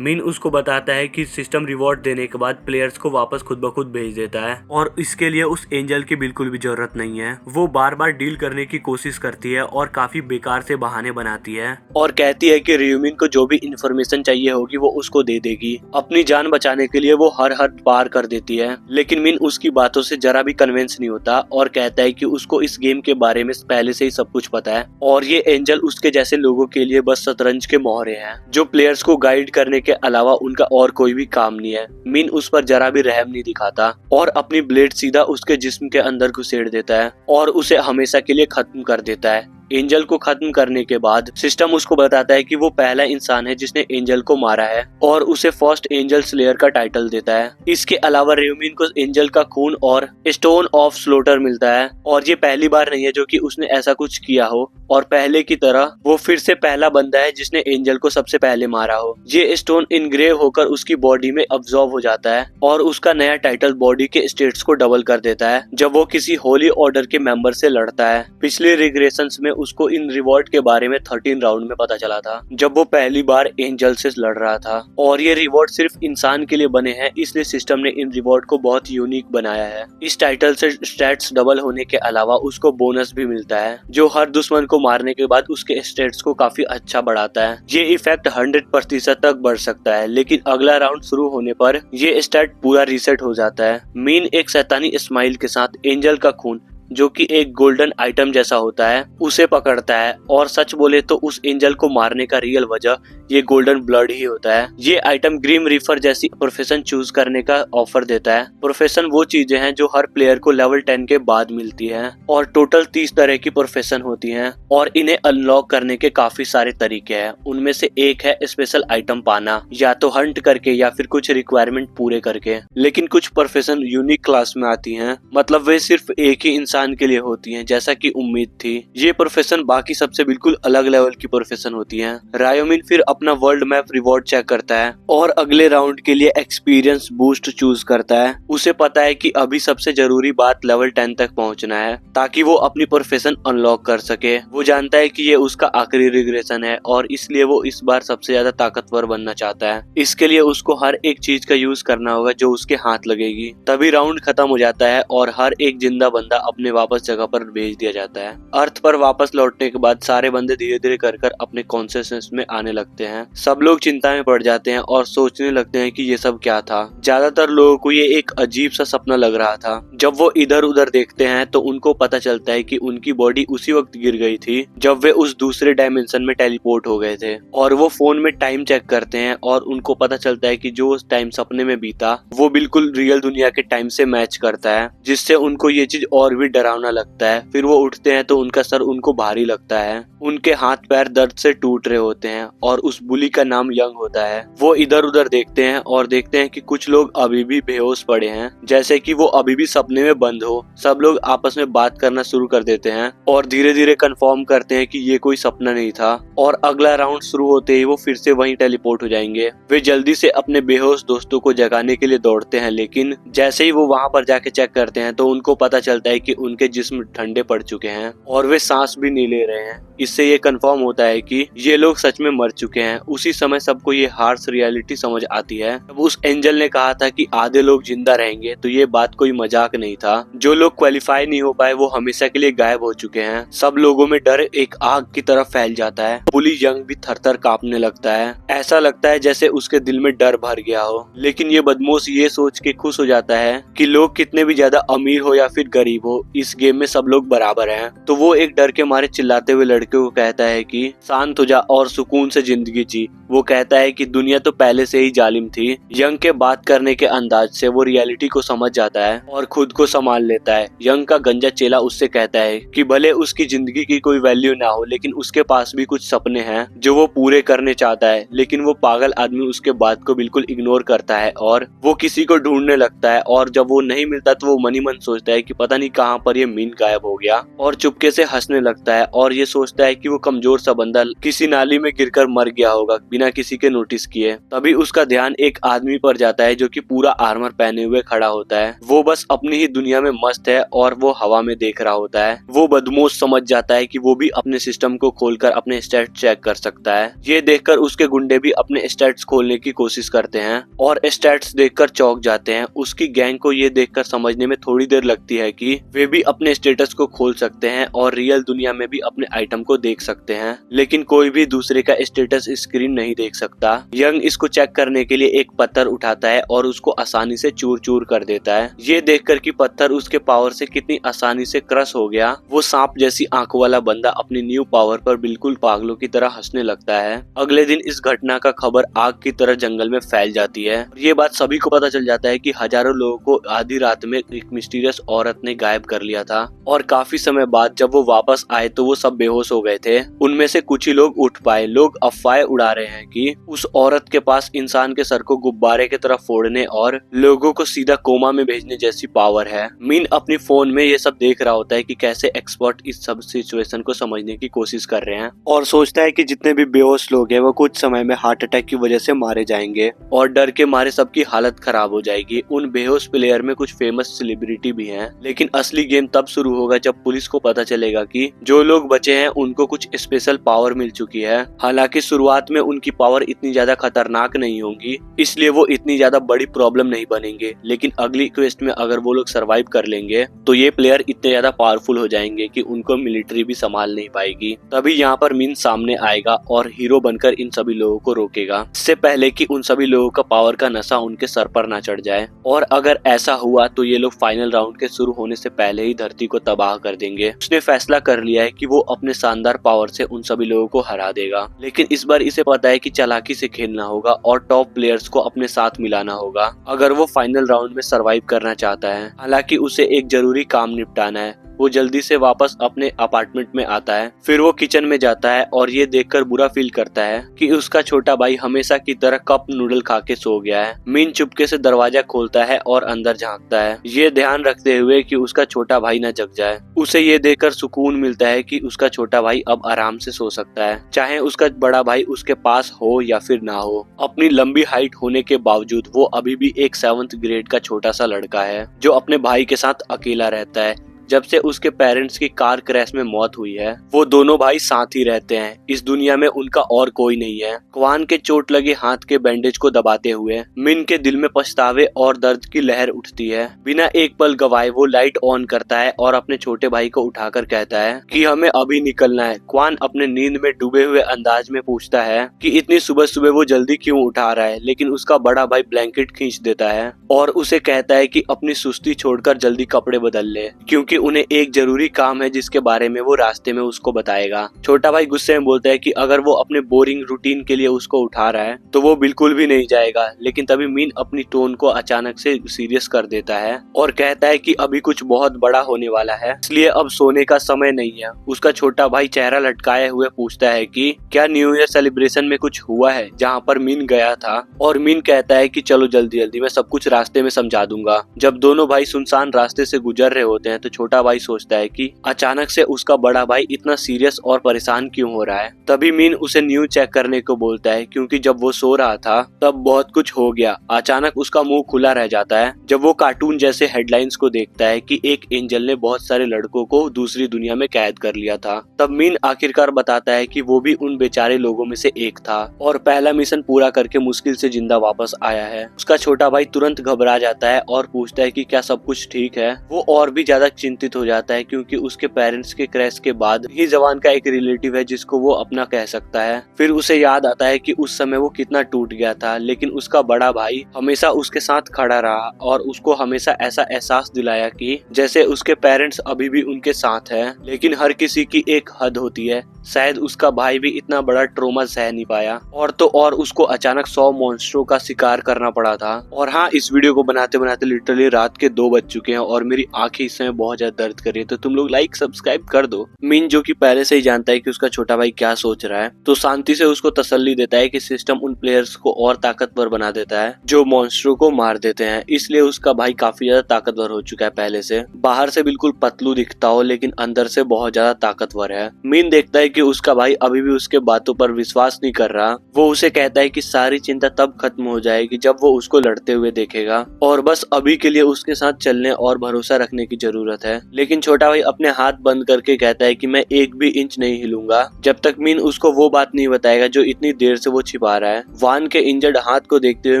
मीन उसको बताता है कि सिस्टम रिवॉर्ड देने के बाद प्लेयर्स को वापस खुद ब खुद भेज देता है और इसके लिए उस एंजल की बिल्कुल भी जरूरत नहीं है। वो बार बार डील करने की कोशिश करती है और काफी बेकार से बहाने बनाती है और कहती है कि रियोमिन को जो भी इंफॉर्मेशन चाहिए होगी वो उसको दे देगी। अपनी जान बचाने के लिए वो हर हद पार कर देती है, लेकिन मीन उसकी बातों से जरा भी कन्विंस नहीं होता और कहता है कि उसको इस गेम के बारे में पहले से ही सब कुछ पता है और ये एंजल उसके जैसे लोगों के लिए बस शतरंज के मोहरे हैं, जो प्लेयर्स को गाइड करने के अलावा उनका और कोई भी काम नहीं है। मीन उस पर जरा भी रहम नहीं दिखाता और अपनी ब्लेड सीधा उसके जिस्म के अंदर घुसेड़ देता है और उसे हमेशा के लिए खत्म कर देता है। एंजल को खत्म करने के बाद सिस्टम उसको बताता है कि वो पहला इंसान है जिसने एंजल को मारा है और उसे फर्स्ट एंजल स्लेयर का टाइटल देता है। इसके अलावा रियोमिन को एंजल का खून और स्टोन ऑफ स्लोटर मिलता है और ये पहली बार नहीं है जो कि उसने ऐसा कुछ किया हो और पहले की तरह वो फिर से पहला बंदा है जिसने एंजल को सबसे पहले मारा हो। ये स्टोन इनग्रेव होकर उसकी बॉडी में अब्सॉर्ब हो जाता है और उसका नया टाइटल बॉडी के स्टेट्स को डबल कर देता है जब वो किसी होली ऑर्डर के मेंबर से लड़ता है। पिछले रिग्रेशंस में उसको इन रिवॉर्ड के बारे में 13 राउंड में पता चला था जब वो पहली बार एंजल से लड़ रहा था और ये रिवॉर्ड सिर्फ इंसान के लिए बने हैं, इसलिए सिस्टम ने इन रिवॉर्ड को बहुत यूनिक बनाया है। इस टाइटल से स्टैट्स डबल होने के अलावा उसको बोनस भी मिलता है जो हर दुश्मन को मारने के बाद उसके स्टेट्स को काफी अच्छा बढ़ाता है। ये इफेक्ट 100% तक बढ़ सकता है, लेकिन अगला राउंड शुरू होने पर ये स्टैट पूरा रीसेट हो जाता है। मीन एक शैतानी स्माइल के साथ एंजल का खून, जो कि एक गोल्डन आइटम जैसा होता है, उसे पकड़ता है और सच बोले तो उस एंजल को मारने का रियल वजह ये गोल्डन ब्लड ही होता है। ये आइटम ग्रीम रीफर जैसी प्रोफेशन चूज करने का ऑफर देता है। प्रोफेशन वो चीजें हैं जो हर प्लेयर को लेवल 10 के बाद मिलती हैं और टोटल 30 तरह की प्रोफेशन होती हैं और इन्हें अनलॉक करने के काफी सारे तरीके हैं। उनमें से एक है स्पेशल आइटम पाना, या तो हंट करके या फिर कुछ रिक्वायरमेंट पूरे करके। लेकिन कुछ प्रोफेशन यूनिक क्लास में आती हैं, मतलब वे सिर्फ एक ही इंसान के लिए होती हैं, जैसा कि उम्मीद थी। ये प्रोफेशन बाकी सबसे बिल्कुल अलग लेवल की प्रोफेशन होती हैं। रायोमिन फिर अपना वर्ल्ड मैप रिवॉर्ड चेक करता है और अगले राउंड के लिए एक्सपीरियंस बूस्ट चूज करता है। उसे पता है कि अभी सबसे जरूरी बात लेवल 10 तक पहुंचना है ताकि वो अपनी प्रोफेशन अनलॉक कर सके। वो जानता है कि ये उसका आखिरी रिग्रेशन है और इसलिए वो इस बार सबसे ज्यादा ताकतवर बनना चाहता है। इसके लिए उसको हर एक चीज का यूज करना होगा जो उसके हाथ लगेगी। तभी राउंड खत्म हो जाता है और हर एक जिंदा बंदा अपने अपने वापस जगह पर भेज दिया जाता है। अर्थ पर वापस लौटने के बाद सारे बंदे धीरे धीरे कर अपने कॉन्शियसनेस में आने लगते हैं। सब लोग चिंता में पड़ जाते हैं और सोचने लगते हैं कि ये सब क्या था। ज्यादातर लोगों को ये एक अजीब सा सपना लग रहा था। जब वो इधर उधर देखते हैं तो उनको पता चलता है कि उनकी बॉडी उसी वक्त गिर गई थी जब वे उस दूसरे डायमेंशन में टेलीपोर्ट हो गए थे। और वो फोन में टाइम चेक करते हैं और उनको पता चलता है कि जो उस टाइम सपने में बीता वो बिल्कुल रियल दुनिया के टाइम से मैच करता है, जिससे उनको ये चीज और भी डरावना लगता है। फिर वो उठते हैं तो उनका सर उनको भारी लगता है, उनके हाथ पैर दर्द से टूट रहे होते हैं और उस बुली का नाम यंग होता है। वो इधर उधर देखते हैं और देखते हैं कि कुछ लोग अभी भी बेहोश पड़े हैं, जैसे कि वो अभी भी सपने में बंद हो। सब लोग आपस में बात करना शुरू कर देते हैं और धीरे धीरे कंफर्म करते हैं कि ये कोई सपना नहीं था और अगला राउंड शुरू होते ही वो फिर से वहीं टेलीपोर्ट हो जाएंगे। वे जल्दी से अपने बेहोश दोस्तों को जगाने के लिए दौड़ते हैं, लेकिन जैसे ही वो वहां पर जाके चेक करते हैं तो उनको पता चलता है कि उनके जिस्म ठंडे पड़ चुके हैं और वे सांस भी नहीं ले रहे हैं। इससे ये कंफर्म होता है कि ये लोग सच में मर चुके हैं। उसी समय सबको ये हार्श रियलिटी समझ आती है। जब उस एंजल ने कहा था कि आधे लोग जिंदा रहेंगे तो ये बात कोई मजाक नहीं था। जो लोग क्वालिफाई नहीं हो पाए वो हमेशा के लिए गायब हो चुके हैं। सब लोगों में डर एक आग की तरफ फैल जाता है। बुली यंग भी थरथर कांपने लगता है। ऐसा लगता है जैसे उसके दिल में डर भर गया हो। लेकिन ये बदमाश ये सोच के खुश हो जाता है कि लोग कितने भी ज्यादा अमीर हो या फिर गरीब हो, इस गेम में सब लोग बराबर हैं। तो वो एक डर के मारे चिल्लाते हुए लड़के को कहता है कि शांत हो जा और सुकून से जिंदगी जी। वो कहता है कि दुनिया तो पहले से ही जालिम थी। यंग के बात करने के अंदाज से वो रियलिटी को समझ जाता है और खुद को संभाल लेता है। यंग का गंजा चेला उससे कहता है कि भले उसकी जिंदगी की कोई वैल्यू ना हो, लेकिन उसके पास भी कुछ सपने हैं जो वो पूरे करने चाहता है। लेकिन वो पागल आदमी उसके बात को बिल्कुल इग्नोर करता है और वो किसी को ढूंढने लगता है। और जब वो नहीं मिलता तो वो मन ही मन सोचता है कि पता नहीं कहाँ पर ये मीन गायब हो गया और चुपके से हंसने लगता है और ये सोचता है कि वो कमजोर सा बंदा किसी नाली में गिरकर मर गया होगा बिना किसी के नोटिस किए। तभी उसका ध्यान एक आदमी पर जाता है जो कि पूरा आर्मर पहने हुए खड़ा होता है। वो बस अपनी ही दुनिया में मस्त है और वो हवा में देख रहा होता है। वो बदमाश समझ जाता है कि वो भी अपने सिस्टम को खोलकर अपने स्टैट्स चेक कर सकता है। ये देखकर उसके गुंडे भी अपने स्टैट्स खोलने की कोशिश करते हैं और स्टैट्स देखकर चौंक जाते हैं। उसकी गैंग को ये देखकर समझने में थोड़ी देर लगती है कि वे भी अपने स्टेटस को खोल सकते हैं और रियल दुनिया में भी अपने आइटम को देख सकते हैं, लेकिन कोई भी दूसरे का स्टेटस स्क्रीन नहीं देख सकता। यंग इसको चेक करने के लिए एक पत्थर उठाता है और उसको आसानी से चूर चूर कर देता है। ये देखकर कि पत्थर उसके पावर से कितनी आसानी से क्रश हो गया, वो सांप जैसी आंखों वाला बंदा अपनी न्यू पावर पर बिल्कुल पागलों की तरह हंसने लगता है। अगले दिन इस घटना का खबर आग की तरह जंगल में फैल जाती है। ये बात सभी को पता चल जाता है कि हजारों लोगों को आधी रात में एक मिस्टीरियस औरत ने गायब कर लिया था और काफी समय बाद जब वो वापस आए तो वो सब बेहोश हो गए थे। उनमें से कुछ ही लोग उठ पाए। लोग अफवाहें उड़ा रहे हैं कि उस औरत के पास इंसान के सर को गुब्बारे की तरफ फोड़ने और लोगों को सीधा कोमा में भेजने जैसी पावर है। मीन अपनी फोन में ये सब देख रहा होता है कि कैसे एक्सपर्ट इस सब सिचुएशन को समझने की कोशिश कर रहे हैं और सोचता है कि जितने भी बेहोश लोग हैं वो कुछ समय में हार्ट अटैक की वजह से मारे जाएंगे और डर के मारे सबकी हालत खराब हो जाएगी। उन बेहोश प्लेयर में कुछ फेमस सेलिब्रिटी भी हैं, लेकिन असली गेम तब शुरू होगा जब पुलिस को पता चलेगा कि जो लोग बचे हैं उनको कुछ स्पेशल पावर मिल चुकी है। हालांकि शुरुआत में उनकी पावर इतनी ज्यादा खतरनाक नहीं होंगी, इसलिए वो इतनी ज्यादा बड़ी प्रॉब्लम नहीं बनेंगे। लेकिन अगली क्वेस्ट में अगर वो लोग सरवाइव कर लेंगे तो ये प्लेयर इतने ज्यादा पावरफुल हो जाएंगे कि उनको मिलिट्री भी संभाल नहीं पाएगी। तभी यहाँ पर मीन सामने आएगा और हीरो बनकर इन सभी लोगों को रोकेगा, इससे पहले कि उन सभी लोगों का पावर का नशा उनके सर पर ना चढ़ जाए। और अगर ऐसा हुआ तो ये लोग फाइनल राउंड के शुरू होने से पहले ही धरती को तबाह कर देंगे। उसने फैसला कर लिया है कि वो अपने शानदार पावर से उन सभी लोगों को हरा देगा, लेकिन इस बार इसे पता है कि चालाकी से खेलना होगा और टॉप प्लेयर्स को अपने साथ मिलाना होगा अगर वो फाइनल राउंड में सरवाइव करना चाहता है। हालांकि उसे एक जरूरी काम निपटाना है। वो जल्दी से वापस अपने अपार्टमेंट में आता है। फिर वो किचन में जाता है और ये देखकर बुरा फील करता है कि उसका छोटा भाई हमेशा की तरह कप नूडल खा के सो गया है। मीन चुपके से दरवाजा खोलता है और अंदर झांकता है, ये ध्यान रखते हुए कि उसका छोटा भाई न जग जाए। उसे ये देखकर सुकून मिलता है कि उसका छोटा भाई अब आराम से सो सकता है, चाहे उसका बड़ा भाई उसके पास हो या फिर ना हो। अपनी लंबी हाइट होने के बावजूद वो अभी भी एक 7th ग्रेड का छोटा सा लड़का है जो अपने भाई के साथ अकेला रहता है। जब से उसके पेरेंट्स की कार क्रैश में मौत हुई है। वो दोनों भाई साथ ही रहते हैं, इस दुनिया में उनका और कोई नहीं है। क्वान के चोट लगे हाथ के बैंडेज को दबाते हुए मिन के दिल में पछतावे और दर्द की लहर उठती है। बिना एक पल गवाए वो लाइट ऑन करता है और अपने छोटे भाई को उठाकर कहता है कि हमें अभी निकलना है। क्वान अपने नींद में डूबे हुए अंदाज में पूछता है कि इतनी सुबह सुबह वो जल्दी क्यों उठा रहा है, लेकिन उसका बड़ा भाई ब्लैंकेट खींच देता है और उसे कहता है कि अपनी सुस्ती छोड़कर जल्दी कपड़े बदल ले, क्योंकि उन्हें एक जरूरी काम है जिसके बारे में वो रास्ते में उसको बताएगा। छोटा भाई गुस्से में बोलता है कि अगर वो अपने बोरिंग रूटीन के लिए उसको उठा रहा है तो वो बिल्कुल भी नहीं जाएगा, लेकिन तभी मीन अपनी टोन को अचानक से सीरियस कर देता है और कहता है कि अभी कुछ बहुत बड़ा होने वाला है, इसलिए अब सोने का समय नहीं है। उसका छोटा भाई चेहरा लटकाए हुए पूछता है कि क्या न्यू ईयर सेलिब्रेशन में कुछ हुआ है जहाँ पर मीन गया था, और मीन कहता है कि चलो जल्दी जल्दी, मैं सब कुछ रास्ते में समझा दूंगा। जब दोनों भाई सुनसान रास्ते से गुजर रहे होते हैं तो छोटा भाई सोचता है कि अचानक से उसका बड़ा भाई इतना सीरियस और परेशान क्यों हो रहा है। तभी मीन उसे न्यूज चेक करने को बोलता है, क्योंकि जब वो सो रहा था तब बहुत कुछ हो गया। अचानक उसका मुंह खुला रह जाता है जब वो कार्टून जैसे हेडलाइंस को देखता है कि एक एंजल ने बहुत सारे लड़कों को दूसरी दुनिया में कैद कर लिया था। तब मीन आखिरकार बताता है कि वो भी उन बेचारे लोगों में से एक था और पहला मिशन पूरा करके मुश्किल से जिंदा वापस आया है। उसका छोटा भाई तुरंत घबरा जाता है और पूछता है कि क्या सब कुछ ठीक है। वो और भी ज्यादा चिंतित हो जाता है क्योंकि उसके पेरेंट्स के क्रैश के बाद ही जवान का एक रिलेटिव है जिसको वो अपना कह सकता है। फिर उसे याद आता है कि उस समय वो कितना टूट गया था, लेकिन उसका बड़ा भाई हमेशा उसके साथ खड़ा रहा और उसको हमेशा ऐसा एहसास दिलाया कि जैसे उसके पेरेंट्स अभी भी उनके साथ है। लेकिन हर किसी की एक हद होती है, शायद उसका भाई भी इतना बड़ा ट्रोमा सह नहीं पाया और तो और उसको अचानक 100 मॉन्स्टरों का शिकार करना पड़ा था। और हाँ, इस वीडियो को बनाते बनाते लिटरली रात के 2 बज चुके हैं और मेरी आंखें इस समय बहुत ज्यादा दर्द कर रही है, तो तुम लोग लाइक सब्सक्राइब कर दो। मीन जो कि पहले से ही जानता है कि उसका छोटा भाई क्या सोच रहा है, तो शांति से उसको तसल्ली देता है कि सिस्टम उन प्लेयर्स को और ताकतवर बना देता है जो मॉन्स्टरों को मार देते हैं, इसलिए उसका भाई काफी ज्यादा ताकतवर हो चुका है पहले से। बाहर से बिल्कुल पतलू दिखता हो लेकिन अंदर से बहुत ज्यादा ताकतवर है। मीन देखता है कि उसका भाई अभी भी उसके बातों पर विश्वास नहीं कर रहा। वो उसे कहता है कि सारी चिंता तब खत्म हो जाएगी जब वो उसको लड़ते हुए देखेगा और बस अभी के लिए उसके साथ चलने और भरोसा रखने की जरूरत है। लेकिन छोटा भाई अपने हाथ बंद करके कहता है कि मैं एक भी इंच नहीं हिलूंगा जब तक मीन उसको वो बात नहीं बताएगा जो इतनी देर से वो छिपा रहा है। वान के इंजर्ड हाथ को देखते हुए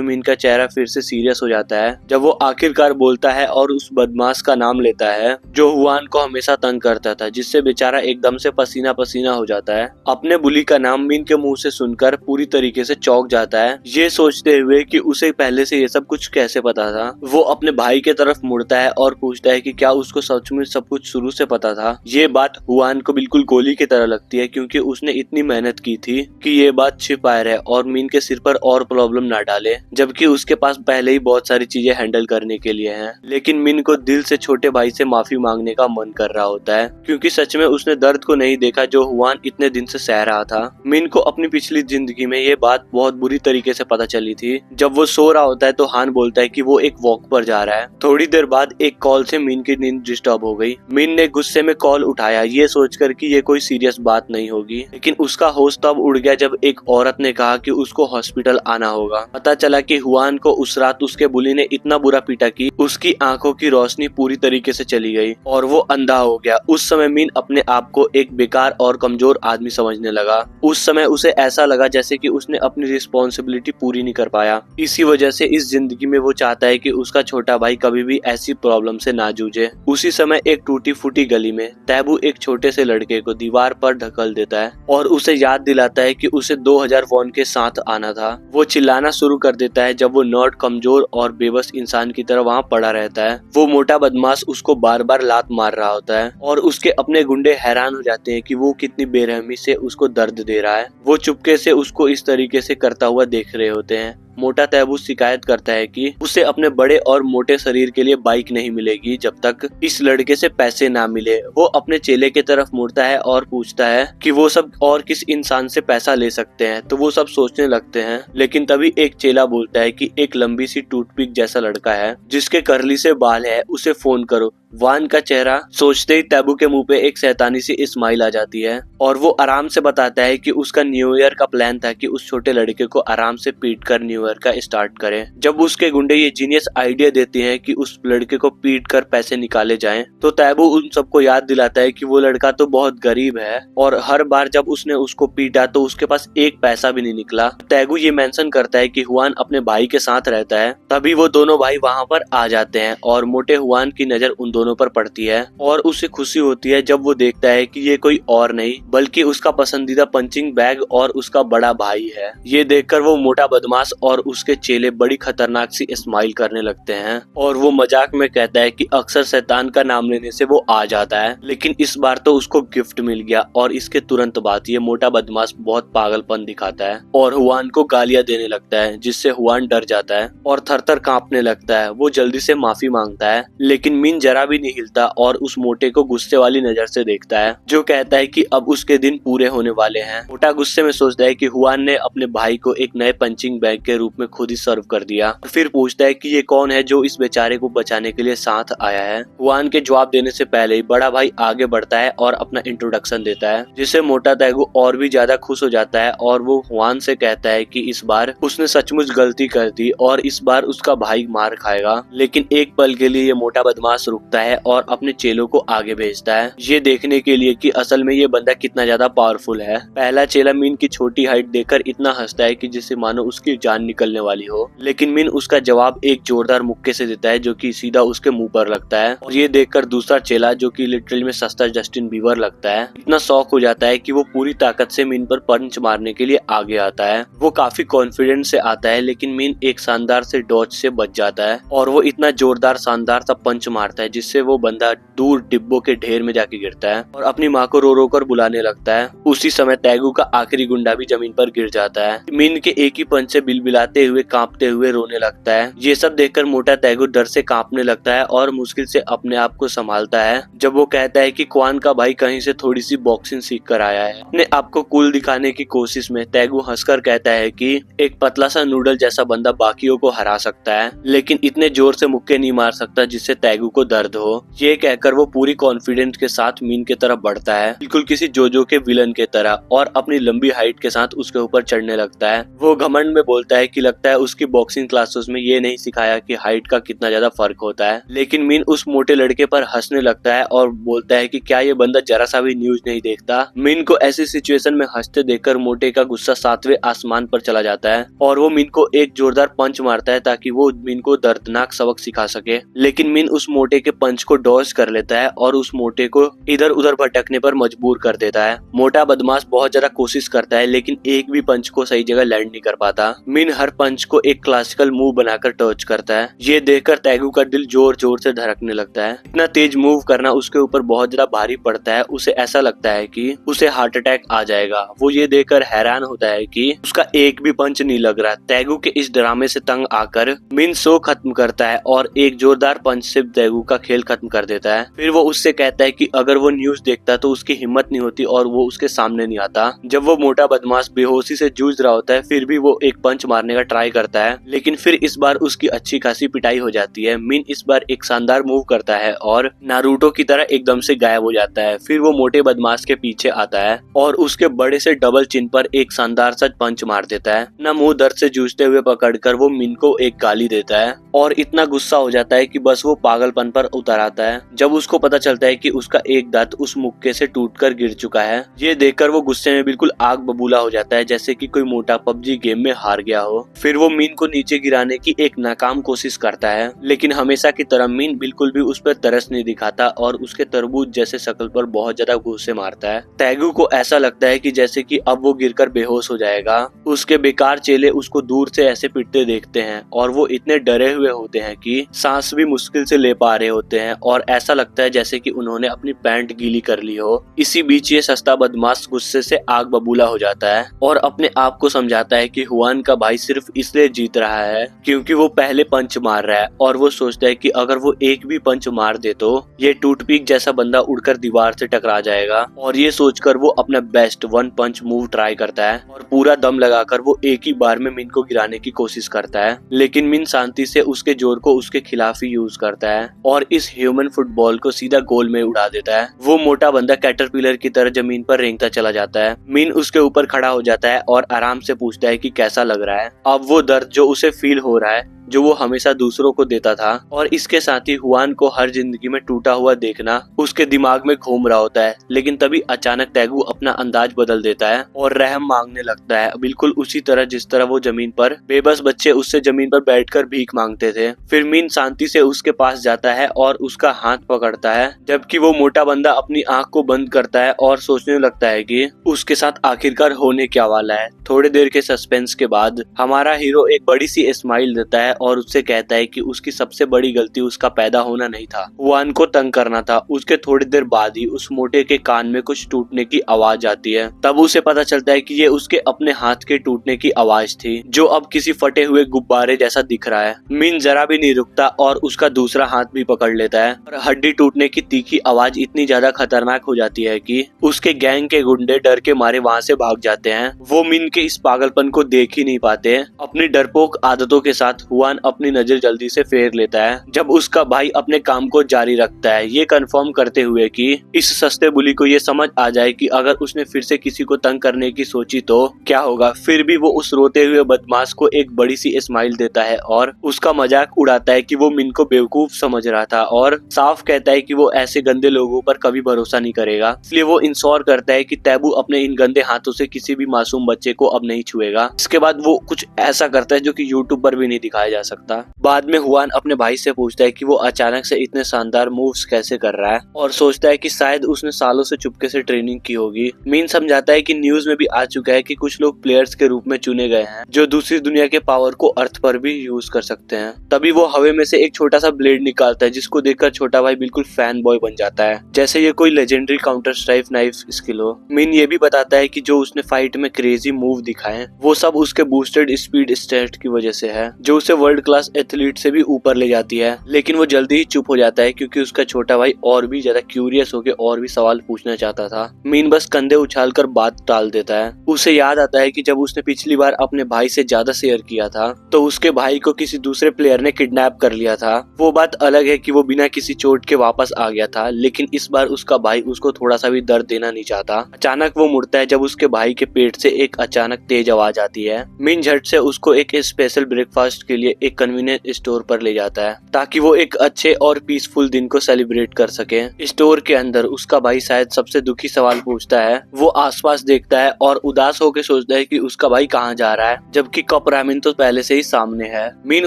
मीन का चेहरा फिर से सीरियस हो जाता है जब वो आखिरकार बोलता है और उस बदमाश का नाम लेता है जो हुआन को हमेशा तंग करता था, जिससे बेचारा एकदम से पसीना पसीना हो जाता है। अपने बुली का नाम मीन के मुंह से सुनकर पूरी तरीके से चौंक जाता है, ये सोचते हुए कि उसे पहले से ये सब कुछ कैसे पता था। वो अपने भाई के तरफ मुड़ता है और पूछता है कि क्या उसको सच में सब कुछ शुरू से पता था। ये बात हुआन को बिल्कुल गोली की तरह लगती है क्योंकि उसने इतनी मेहनत की थी कि ये बात छिपाए रहे और मीन के सिर पर और प्रॉब्लम ना डाले, जबकि उसके पास पहले ही बहुत सारी चीजें हैंडल करने के लिए हैं। लेकिन मीन को दिल से छोटे भाई से माफी मांगने का मन कर रहा होता है क्योंकि सच में उसने दर्द को नहीं देखा जो हुआन इतने दिन से सह रहा था। मीन को अपनी पिछली जिंदगी में ये बात बहुत बुरी तरीके से पता चली थी। जब वो सो रहा होता है तो हान बोलता है कि वो एक वॉक पर जा रहा है। थोड़ी देर बाद एक कॉल से मीन की नींद डिस्टर्ब हो गई। मीन ने गुस्से में कॉल उठाया ये सोचकर कि ये कोई सीरियस बात नहीं होगी, लेकिन उसका होश तब उड़ गया जब एक औरत ने कहा कि उसको हॉस्पिटल आना होगा। पता चला कि हुआन को उस रात उसके बुली ने इतना बुरा पीटा कि उसकी आंखों की रोशनी पूरी तरीके से चली गई और वो अंधा हो गया। उस समय मीन अपने आप को एक बेकार और कमजोर आदमी समझने लगा। उस समय उसे ऐसा लगा जैसे कि उसने अपनी रिस्पॉन्सिबिलिटी पूरी नहीं कर पाया। इसी वजह से इस जिंदगी में वो चाहता है कि उसका छोटा भाई कभी भी ऐसी प्रॉब्लम से ना जूझे। उसी समय एक टूटी फूटी गली में तैबू एक छोटे से लड़के को दीवार पर ढकल देता है और उसे याद दिलाता है कि उसे 2000 वॉन के साथ आना था। वो चिल्लाना शुरू कर देता है जब वो नर्ड कमजोर और बेबस इंसान की तरह वहाँ पड़ा रहता है। वो मोटा बदमाश उसको बार बार लात मार रहा होता है और उसके अपने गुंडे हैरान हो जाते हैं कि वो कितनी बेरहमी से उसको दर्द दे रहा है। वो चुपके से उसको इस तरीके से करता हुआ देख रहे होते हैं। मोटा तैबू शिकायत करता है कि उसे अपने बड़े और मोटे शरीर के लिए बाइक नहीं मिलेगी जब तक इस लड़के से पैसे ना मिले। वो अपने चेले की तरफ मुड़ता है और पूछता है कि वो सब और किस इंसान से पैसा ले सकते हैं, तो वो सब सोचने लगते हैं। लेकिन तभी एक चेला बोलता है कि एक लंबी सी टूथपिक जैसा लड़का है जिसके करली से बाल है, उसे फोन करो, वान का चेहरा सोचते ही तैबू के मुंह पे एक शैतानी सी स्माइल आ जाती है और वो आराम से बताता है कि उसका न्यू ईयर का प्लान था कि उस छोटे लड़के को आराम से पीट कर न्यू ईयर का स्टार्ट करे। जब उसके गुंडे ये जीनियस आइडिया देते हैं कि उस लड़के को पीट कर पैसे निकाले जाएं, तो तैबू उन सबको याद दिलाता है कि वो लड़का तो बहुत गरीब है और हर बार जब उसने उसको पीटा तो उसके पास एक पैसा भी नहीं निकला। तैगू ये मेंशन करता है कि हुआन अपने भाई के साथ रहता है। तभी वो दोनों भाई वहाँ पर आ जाते हैं और मोटे हुआन की नजर उन दोनों पर पड़ती है और उसे खुशी होती है जब वो देखता है कि ये कोई और नहीं बल्कि उसका पसंदीदा पंचिंग बैग और उसका बड़ा भाई है। ये देखकर वो मोटा बदमाश और उसके चेले बड़ी खतरनाक सी स्माइल करने लगते हैं और वो मजाक में कहता है कि अक्सर शैतान का नाम लेने से वो आ जाता है, लेकिन इस बार तो उसको गिफ्ट मिल गया। और इसके तुरंत बाद ये मोटा बदमाश बहुत पागलपन दिखाता है और हुआन को गालियां देने लगता है, जिससे हुआन डर जाता है और थर-थर कांपने लगता है। वो जल्दी से माफी मांगता है, लेकिन मिन जरा भी नहीं हिलता और उस मोटे को गुस्से वाली नजर से देखता है, जो कहता है कि अब उसके दिन पूरे होने वाले हैं। मोटा गुस्से में सोचता है कि हुआन ने अपने भाई को एक नए पंचिंग बैग के रूप में खुद ही सर्व कर दिया। फिर पूछता है कि ये कौन है जो इस बेचारे को बचाने के लिए साथ आया है। हुआन के जवाब देने से पहले ही बड़ा भाई आगे बढ़ता है और अपना इंट्रोडक्शन देता है, जिससे मोटा तैगू और भी ज्यादा खुश हो जाता है और वो हुआन से कहता है कि इस बार उसने सचमुच गलती कर दी और इस बार उसका भाई मार खाएगा। लेकिन एक पल के लिए ये मोटा बदमाश रुकता है और अपने चेलों को आगे भेजता है, ये देखने के लिए कि असल में ये बंदा कितना ज्यादा पावरफुल है। पहला चेला मिन की छोटी हाइट देखकर इतना हंसता है कि जिससे मानो उसकी जान निकलने वाली हो, लेकिन मिन उसका जवाब एक जोरदार मुक्के से देता है जो कि सीधा उसके मुंह पर लगता है। और ये देखकर दूसरा चेला, जो कि लिटरली में सस्ता जस्टिन बीबर लगता है, इतना शॉक हो जाता है कि वो पूरी ताकत से मिन पर पंच मारने के लिए आगे आता है। वो काफी कॉन्फिडेंस से आता है, लेकिन मिन एक शानदार से डॉज से बच जाता है और वो इतना जोरदार शानदार सा पंच मारता है जिससे वो बंदा दूर डिब्बों के ढेर में जाके गिरता है और अपनी माँ को रो रो कर बुलाने लगता है। उसी समय तैगू का आखिरी गुंडा भी जमीन पर गिर जाता है। मिन के एक ही पंच से बिलबिलाते हुए कांपते हुए रोने लगता है। ये सब देखकर मोटा तैगू डर से कांपने लगता है और मुश्किल से अपने आप को संभालता है जब वो कहता है कि क्वान का भाई कहीं से थोड़ी सी बॉक्सिंग सीख कर आया है। अपने आप को कूल दिखाने की कोशिश में तैगू हंसकर कहता है कि एक पतला सा नूडल जैसा बंदा बाकियों को हरा सकता है, लेकिन इतने जोर से मुक्के नहीं मार सकता जिससे तैगू को दर्द हो। ये कहकर वो पूरी कॉन्फिडेंस के साथ मीन की तरफ बढ़ता है, बिल्कुल किसी जोजो के विलन के तरह, और अपनी लंबी हाइट के साथ उसके ऊपर चढ़ने लगता है। वो घमंड में बोलता है कि लगता है उसकी बॉक्सिंग क्लासेस में ये नहीं सिखाया कि हाइट का कितना ज्यादा फर्क होता है। लेकिन मीन उस मोटे लड़के पर हंसने लगता है और बोलता है कि क्या ये बंदा जरा सा भी न्यूज नहीं देखता। मीन को ऐसी सिचुएशन में हंसते देखकर मोटे का गुस्सा 7वें आसमान पर चला जाता है और वो मीन को एक जोरदार पंच मारता है ताकि वो मीन को दर्दनाक सबक सिखा सके। लेकिन मीन उस मोटे के पंच को डॉज कर लेता है और उस मोटे को इधर उधर भटकने पर मजबूर कर देता है। मोटा बदमाश बहुत ज्यादा कोशिश करता है लेकिन एक भी पंच को सही जगह लैंड नहीं कर पाता। मीन हर पंच को एक क्लासिकल मूव बनाकर टच करता है। ये देखकर तैगू का दिल जोर जोर से धड़कने लगता है। इतना तेज मूव करना उसके ऊपर बहुत ज्यादा भारी पड़ता है। उसे ऐसा लगता है कि उसे हार्ट अटैक आ जाएगा। वो ये देखकर हैरान होता है कि उसका एक भी पंच नहीं लग रहा। तैगू के इस ड्रामे से तंग आकर मीन शो खत्म करता है और एक जोरदार पंच से तैगू का खेल खत्म कर देता है। फिर वो उससे कहता है कि अगर वो न्यूज देखता तो उसकी हिम्मत नहीं होती और वो उसके सामने नहीं आता। जब वो मोटा बदमाश बेहोशी से जूझ रहा होता है फिर भी वो एक पंच मारने का ट्राई करता है, लेकिन फिर इस बार उसकी अच्छी खासी पिटाई हो जाती है। मीन इस बार एक शानदार मूव करता है और नारुतो की तरह एकदम से गायब हो जाता है। फिर वो मोटे बदमाश के पीछे आता है और उसके बड़े से डबल चिन पर एक शानदार सा पंच मार देता है। ना मुंह दर्द से जूझते हुए पकड़कर वो मीन को एक गाली देता है और इतना गुस्सा हो जाता है कि बस वो पागलपन पर उतर आता है जब उसको पता चलता है कि उसका एक दांत उस मुक्के से टूटकर गिर चुका है। ये देखकर वो गुस्से में बिल्कुल आग बबूला हो जाता है, जैसे कि कोई मोटा पबजी गेम में हार गया हो। फिर वो मीन को नीचे गिराने की एक नाकाम कोशिश करता है, लेकिन हमेशा की तरह मीन बिल्कुल भी उस पर तरस नहीं दिखाता और उसके तरबूज जैसे शक्ल पर बहुत ज्यादा घूंसे मारता है। तैगू को ऐसा लगता है कि जैसे कि अब वो गिरकर बेहोश हो जाएगा। उसके बेकार चेले उसको दूर से ऐसे पिटते देखते हैं और वो इतने डरे हुए होते हैं कि सांस भी मुश्किल से ले पा रहे होते हैं और ऐसा लगता है जैसे कि उन्होंने अपनी पैंट गीली कर ली हो। इसी बीच ये सस्ता बदमाश गुस्से से आग बबूला हो जाता है और अपने आप को समझाता है कि हुआन का भाई सिर्फ इसलिए जीत रहा है क्योंकि वो पहले पंच मार रहा है और वो सोचता है कि अगर वो एक भी पंच मार दे तो ये टूथपिक जैसा बंदा उड़कर दीवार से टकरा जाएगा। और ये सोचकर वो अपना बेस्ट वन पंच मूव ट्राई करता है और पूरा दम लगाकर वो एक ही बार में मिन को गिराने की कोशिश करता है, लेकिन मिन शांति से उसके जोर को उसके खिलाफ ही यूज करता है और इस इस ह्यूमन फुटबॉल को सीधा गोल में उड़ा देता है। वो मोटा बंदा कैटरपिलर की तरह जमीन पर रेंगता चला जाता है। मिन उसके ऊपर खड़ा हो जाता है और आराम से पूछता है कि कैसा लग रहा है। अब वो दर्द जो उसे फील हो रहा है, जो वो हमेशा दूसरों को देता था, और इसके साथ ही हुआन को हर जिंदगी में टूटा हुआ देखना उसके दिमाग में घूम रहा होता है। लेकिन तभी अचानक तैगू अपना अंदाज बदल देता है और रहम मांगने लगता है, बिल्कुल उसी तरह जिस तरह वो जमीन पर बेबस बच्चे उससे जमीन पर बैठकर भीख मांगते थे। फिर मिन शांति से उसके पास जाता है और उसका हाथ पकड़ता है, जबकि वो मोटा बंदा अपनी आंख को बंद करता है और सोचने लगता है कि उसके साथ आखिरकार होने क्या वाला है। थोड़ी देर के सस्पेंस के बाद हमारा हीरो एक बड़ी सी स्माइल देता है और उससे कहता है कि उसकी सबसे बड़ी गलती उसका पैदा होना नहीं था, हुआन को तंग करना था। उसके थोड़ी देर बाद ही उस मोटे के कान में कुछ टूटने की आवाज आती है। तब उसे पता चलता है कि ये उसके अपने हाथ के टूटने की आवाज थी, जो अब किसी फटे हुए गुब्बारे जैसा दिख रहा है। मिन जरा भी नहीं रुकता और उसका दूसरा हाथ भी पकड़ लेता है और हड्डी टूटने की तीखी आवाज इतनी ज्यादा खतरनाक हो जाती है कि उसके गैंग के गुंडे डर के मारे वहाँ से भाग जाते हैं। वो मिन के इस पागलपन को देख ही नहीं पाते। अपनी डरपोक आदतों के साथ हुआन अपनी नजर जल्दी से फेर लेता है, जब उसका भाई अपने काम को जारी रखता है, ये कंफर्म करते हुए कि इस सस्ते बुली को ये समझ आ जाए कि अगर उसने फिर से किसी को तंग करने की सोची तो क्या होगा। फिर भी वो उस रोते हुए बदमाश को एक बड़ी सी स्माइल देता है और उसका मजाक उड़ाता है कि वो मिन को बेवकूफ समझ रहा था और साफ कहता है कि वो ऐसे गंदे लोगों पर कभी भरोसा नहीं करेगा। इसलिए वो इंश्योर करता है कि तैबू अपने इन गंदे हाथों से किसी भी मासूम बच्चे को अब नहीं छुएगा। इसके बाद वो कुछ ऐसा करता है जो कि यूट्यूब पर भी नहीं दिखाया जा सकता। बाद में हुआन अपने भाई से पूछता है कि वो अचानक से इतने शानदार मूव्स कैसे कर रहा है और सोचता है कि शायद उसने सालों से चुपके से ट्रेनिंग की होगी। मीन समझाता है कि न्यूज में भी आ चुका है कि कुछ लोग प्लेयर्स के रूप में चुने गए हैं जो दूसरी दुनिया के पावर को अर्थ पर भी यूज कर सकते हैं। तभी वो हवा में से एक छोटा सा ब्लेड निकालता है, जिसको देखकर छोटा भाई बिल्कुल फैन बॉय बन जाता है, जैसे ये कोई legendary counter strike knife skill हो। मीन ये भी बताता है कि जो उसने फाइट में क्रेजी मूव दिखाए वो सब उसके बूस्टेड स्पीड स्टैट की वजह से है, जो उसे वर्ल्ड क्लास एथलीट से भी ऊपर ले जाती है। लेकिन वो जल्दी ही चुप हो जाता है क्योंकि उसका छोटा भाई और भी ज्यादा क्यूरियस होकर और भी सवाल पूछना चाहता था। मीन बस कंधे उछालकर बात टाल देता है। उसे याद आता है कि जब उसने पिछली बार अपने भाई से ज्यादा शेयर किया था तो उसके भाई को किसी दूसरे प्लेयर ने किडनैप कर लिया था। वो बात अलग है कि वो बिना किसी चोट के वापस आ गया था, लेकिन इस बार उसका भाई उसको थोड़ा सा भी दर्द देना नहीं चाहता। अचानक वो मुड़ता है जब उसके भाई के पेट से एक अचानक तेज आवाज आती है। मीन झट से उसको एक स्पेशल ब्रेकफास्ट के लिए एक कन्वीनियंट स्टोर पर ले जाता है ताकि वो एक अच्छे और पीसफुल दिन को सेलिब्रेट कर सके। स्टोर के अंदर उसका भाई शायद सबसे दुखी सवाल पूछता है। वो आसपास देखता है और उदास होकर सोचता है कि उसका भाई कहाँ जा रहा है, जबकि कप रामिन तो पहले से ही सामने है। मीन